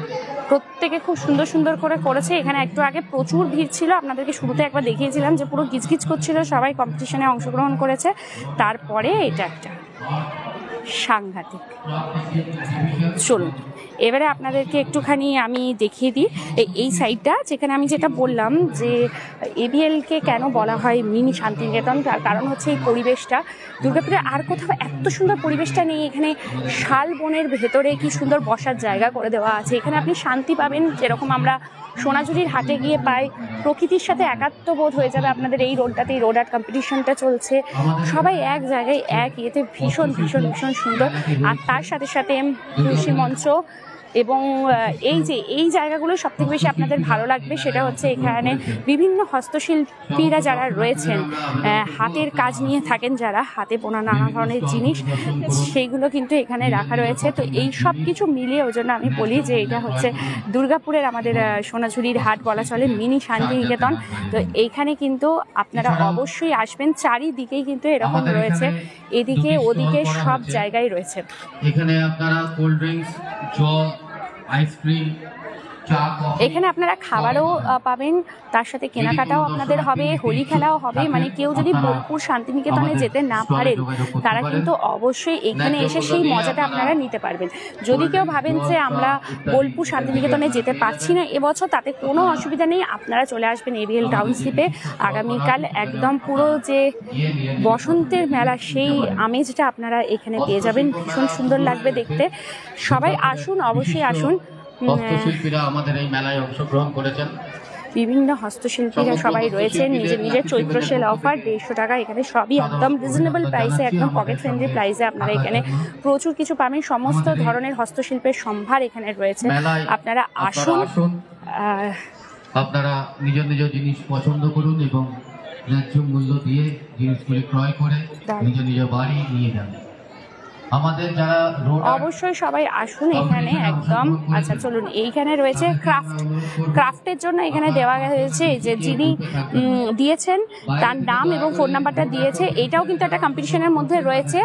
প্রত্যেকে খুব সুন্দর করে করেছে। এখানে একটু আগে প্রচুর ভিড় ছিল, আপনাদেরকে শুরুতে একবার দেখিয়েছিলাম যে পুরো গিজগিজ করছিল, সবাই কম্পিটিশনে অংশগ্রহণ করেছে। তারপরে এটা একটা সাংঘাতিক। চলুন এবারে আপনাদেরকে একটুখানি আমি দেখিয়ে দিই এই সাইডটা, যেখানে আমি যেটা বললাম যে এবিএলকে কেন বলা হয় মিনি শান্তিনিকেতন, তার কারণ হচ্ছে এই পরিবেশটা। দুর্গাপুরে আর কোথাও এত সুন্দর পরিবেশটা নেই। এখানে শাল বনের ভেতরে কি সুন্দর বসার জায়গা করে দেওয়া আছে, এখানে আপনি শান্তি পাবেন, যেরকম আমরা সোনাঝুরির হাটে গিয়ে পাই। প্রকৃতির সাথে একাত্মবোধ হয়ে যাবে আপনাদের এই রোডটাতেই। রোড আর্ট কম্পিটিশনটা চলছে, সবাই এক জায়গায় এক ইয়েতে, ভীষণ সুন্দর। আর তার সাথে সাথে কৃষি মঞ্চ এবং এই জায়গাগুলো সব থেকে বেশি আপনাদের ভালো লাগবে সেটা হচ্ছে এখানে বিভিন্ন হস্তশিল্পীরা যারা রয়েছেন, হাতের কাজ নিয়ে থাকেন যারা, হাতে বোনা নানা ধরনের জিনিস, সেইগুলো কিন্তু এখানে রাখা রয়েছে। তো এই সব কিছু মিলিয়ে ওই জন্য আমি বলি যে এটা হচ্ছে দুর্গাপুরের আমাদের সোনাঝুরির হাট বলা চলে, মিনি শান্তিনিকেতন। তো এইখানে কিন্তু আপনারা অবশ্যই আসবেন, চারিদিকেই কিন্তু এরকম রয়েছে, এদিকে ওদিকে সব জায়গায় রয়েছে। এখানে আপনারা কোল্ড ড্রিঙ্কস, জল, আইসক্রিম, এখানে আপনারা খাবারও পাবেন, তার সাথে কেনাকাটাও আপনাদের হবে, হোলি খেলাও হবে। মানে কেউ যদি বোলপুর শান্তিনিকেতনে যেতে না পারেন তারা কিন্তু অবশ্যই এখানে এসে সেই মজাটা আপনারা নিতে পারবেন। যদি কেউ ভাবেন যে আমরা বোলপুর শান্তিনিকেতনে যেতে পারছি না এবছর, তাতে কোনো অসুবিধা নেই, আপনারা চলে আসবেন এবিএল টাউনশিপে। আগামীকাল একদম পুরো যে বসন্তের মেলা সেই আমেজটা আপনারা এখানে পেয়ে যাবেন, ভীষণ সুন্দর লাগবে দেখতে। সবাই আসুন, অবশ্যই আসুন। হস্তশিল্পীরা আমাদের এই মেলায় অংশগ্রহণ করেছেন, বিভিন্ন হস্তশিল্পীরা সবাই রয়েছেন, নিজের চৈত্র সেল অফার 150 টাকা। এখানে সবই একদম রিজনেবল প্রাইসে, একদম পকেট ফ্রেন্ডলি প্রাইসে আপনারা এখানে প্রচুর কিছু পাবেন। সমস্ত ধরনের হস্তশিল্পের সম্ভার এখানে রয়েছে, আপনারা আসুন। আপনারা নিজ জিনিস পছন্দ করুন এবং ন্যায্য মূল্য দিয়ে জিনিসগুলি ক্রয় করে নিজ বাড়ি নিয়ে যান। আমাদের যারা অবশ্যই সবাই আসুন এখানে একদম। আচ্ছা চলুন, এইখানে রয়েছে ক্রাফটের জন্য এখানে দেওয়া হয়েছে যে যিনি দিয়েছেন তার নাম এবং ফোন নাম্বারটা দিয়েছে। এটাও কিন্তু একটা কম্পিটিশনের মধ্যে রয়েছে।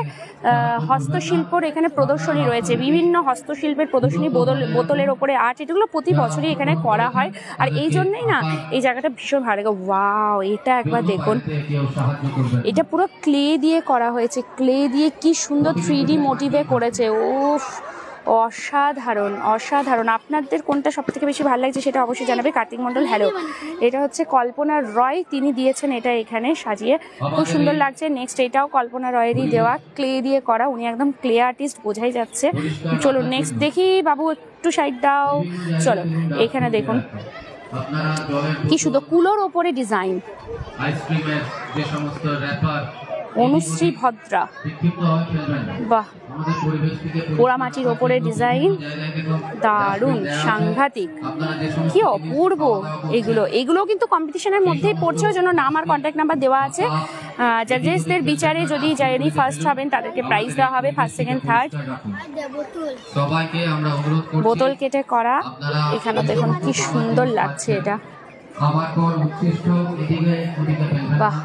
হস্তশিল্পর এখানে প্রদর্শনী রয়েছে, বিভিন্ন হস্তশিল্পের প্রদর্শনী, বোতলের ওপরে আর্ট, এগুলো প্রতি বছরই এখানে করা হয়। আর এই জন্যই না এই জায়গাটা ভীষণ ভালো লাগে। ওয়াও, এটা একবার দেখুন, এটা পুরো ক্লে দিয়ে করা হয়েছে, ক্লে দিয়ে কি সুন্দর 3D মোটিভে করেছে। উফ, অসাধারণ অসাধারণ। আপনাদের কোনটা সব থেকে বেশি ভালো লাগছে সেটা অবশ্যই জানাবে। কার্তিক মণ্ডল, হ্যালো। এটা হচ্ছে কল্পনা রয়, তিনি দিয়েছেন এটা এখানে সাজিয়ে, খুব সুন্দর লাগছে। নেক্সট এটাও কল্পনা রয়েরই দেওয়া, ক্লে দিয়ে করা, উনি একদম ক্লে আর্টিস্ট, বোঝাই যাচ্ছে। চলো নেক্সট দেখি, বাবু একটু সাইড দাও। চলো এখানে দেখুন কি শুধু কুলোর ওপরে ডিজাইন, আইসক্রিমের যে সমস্ত র্যাপার, অনুশ্রী ভদ্রা, বাহ, পোড়ামাটির ওপরে ডিজাইন, দারুণ, সাংঘাতিক, কি অপূর্ব। এগুলো কিন্তু কম্পিটিশনের মধ্যেই পড়ছে, ওই জন্য নাম আর কন্ট্যাক্ট নাম্বার দেওয়া আছে। জাজেসদের বিচারে যদি যিনি ফার্স্ট হবেন তাদেরকে প্রাইজ দেওয়া হবে, ফার্স্ট সেকেন্ড থার্ড। সবাইকে আমরা অনুরোধ করছি বোতল কেটে করা, এখানে দেখুন কি সুন্দর লাগছে এটা, খাবার পর উচ্ছিষ্ট এদিকে ওদিকে ফেলবেন। বাহ,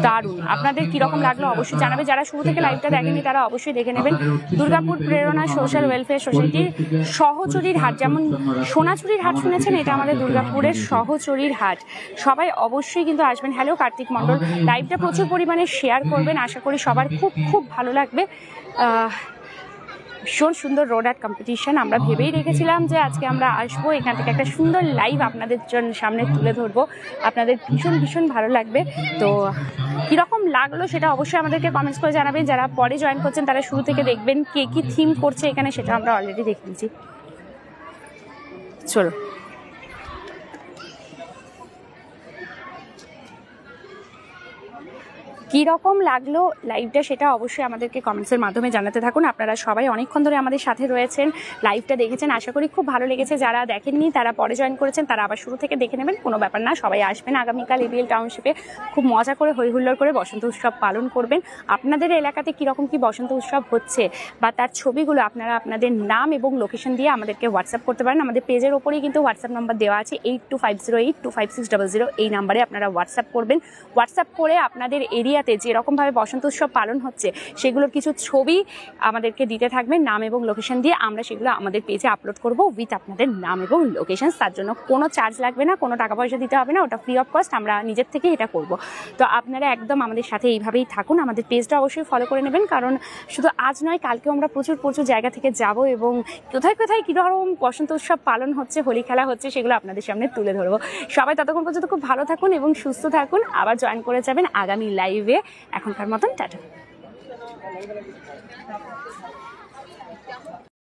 দারুণ। আপনাদের কিরকম লাগলো অবশ্যই জানাবে। যারা শুরু থেকে লাইভটা দেখেনি তারা অবশ্যই দেখে নেবেন। দুর্গাপুর প্রেরণা সোশ্যাল ওয়েলফেয়ার সোসাইটির সহচরীর হাট, যেমন সোনাচুরির হাট শুনেছেন, এটা আমাদের দুর্গাপুরের সহচরীর হাট। সবাই অবশ্যই কিন্তু আসবেন। হ্যালো কার্তিক মণ্ডল, লাইভটা প্রচুর পরিমাণে শেয়ার করবেন, আশা করি সবার খুব খুব ভালো লাগবে। ভীষণ সুন্দর রোড আর্ট কম্পিটিশন। আমরা ভেবেই রেখেছিলাম যে আজকে আমরা আসবো, এখান থেকে একটা সুন্দর লাইভ আপনাদের জন্য সামনে তুলে ধরবো, আপনাদের ভীষণ ভীষণ ভালো লাগবে। তো কীরকম লাগলো সেটা অবশ্যই আমাদেরকে কমেন্টস করে জানাবেন। যারা পরে জয়েন করছেন তারা শুরু থেকে দেখবেন কে কী থিম করছে এখানে, সেটা আমরা অলরেডি দেখে নিয়েছি। চলো কীরকম লাগলো লাইভটা সেটা অবশ্যই আমাদেরকে কমেন্টসের মাধ্যমে জানাতে থাকুন। আপনারা সবাই অনেকক্ষণ ধরে আমাদের সাথে রয়েছেন, লাইভটা দেখেছেন, আশা করি খুব ভালো লেগেছে। যারা দেখেননি তারা পরে জয়েন করেছেন তারা আবার শুরু থেকে দেখে নেবেন, কোনো ব্যাপার না। সবাই আসবেন আগামীকাল এবিএল টাউনশিপে, খুব মজা করে হই হুল্লোড় করে বসন্ত উৎসব পালন করবেন। আপনাদের এলাকাতে কীরকম কী বসন্ত উৎসব হচ্ছে বা তার ছবিগুলো আপনারা আপনাদের নাম এবং লোকেশন দিয়ে আমাদেরকে হোয়াটসঅ্যাপ করতে পারেন। আমাদের পেজের ওপরেই কিন্তু হোয়াটসঅ্যাপ নাম্বার দেওয়া আছে 8250825600। এই নাম্বারে আপনারা হোয়াটসঅ্যাপ করবেন। হোয়াটসঅ্যাপ করে আপনাদের এরিয়াতে যেরকমভাবে বসন্ত উৎসব পালন হচ্ছে সেগুলোর কিছু ছবি আমাদেরকে দিতে থাকবেন নাম এবং লোকেশন দিয়ে, আমরা সেগুলো আমাদের পেজে আপলোড করব উইথ আপনাদের নাম এবং লোকেশন। তার জন্য কোনো চার্জ লাগবে না, কোনো টাকা পয়সা দিতে হবে না, ওটা ফ্রি অফ কস্ট, আমরা নিজের থেকে এটা করব। তো আপনারা একদম আমাদের সাথে এইভাবেই থাকুন। আমাদের পেজটা অবশ্যই ফলো করে নেবেন, কারণ শুধু আজ নয় কালকেও আমরা প্রচুর প্রচুর জায়গা থেকে যাব এবং কোথায় কোথায় কীরকম বসন্ত উৎসব পালন হচ্ছে, হোলি খেলা হচ্ছে, সেগুলো আপনাদের সামনে তুলে ধরবো। সবাই ততক্ষণ পর্যন্ত খুব ভালো থাকুন এবং সুস্থ থাকুন। আবার জয়েন করে যাবেন আগামী লাইভে। এখনকার মতন টাটা।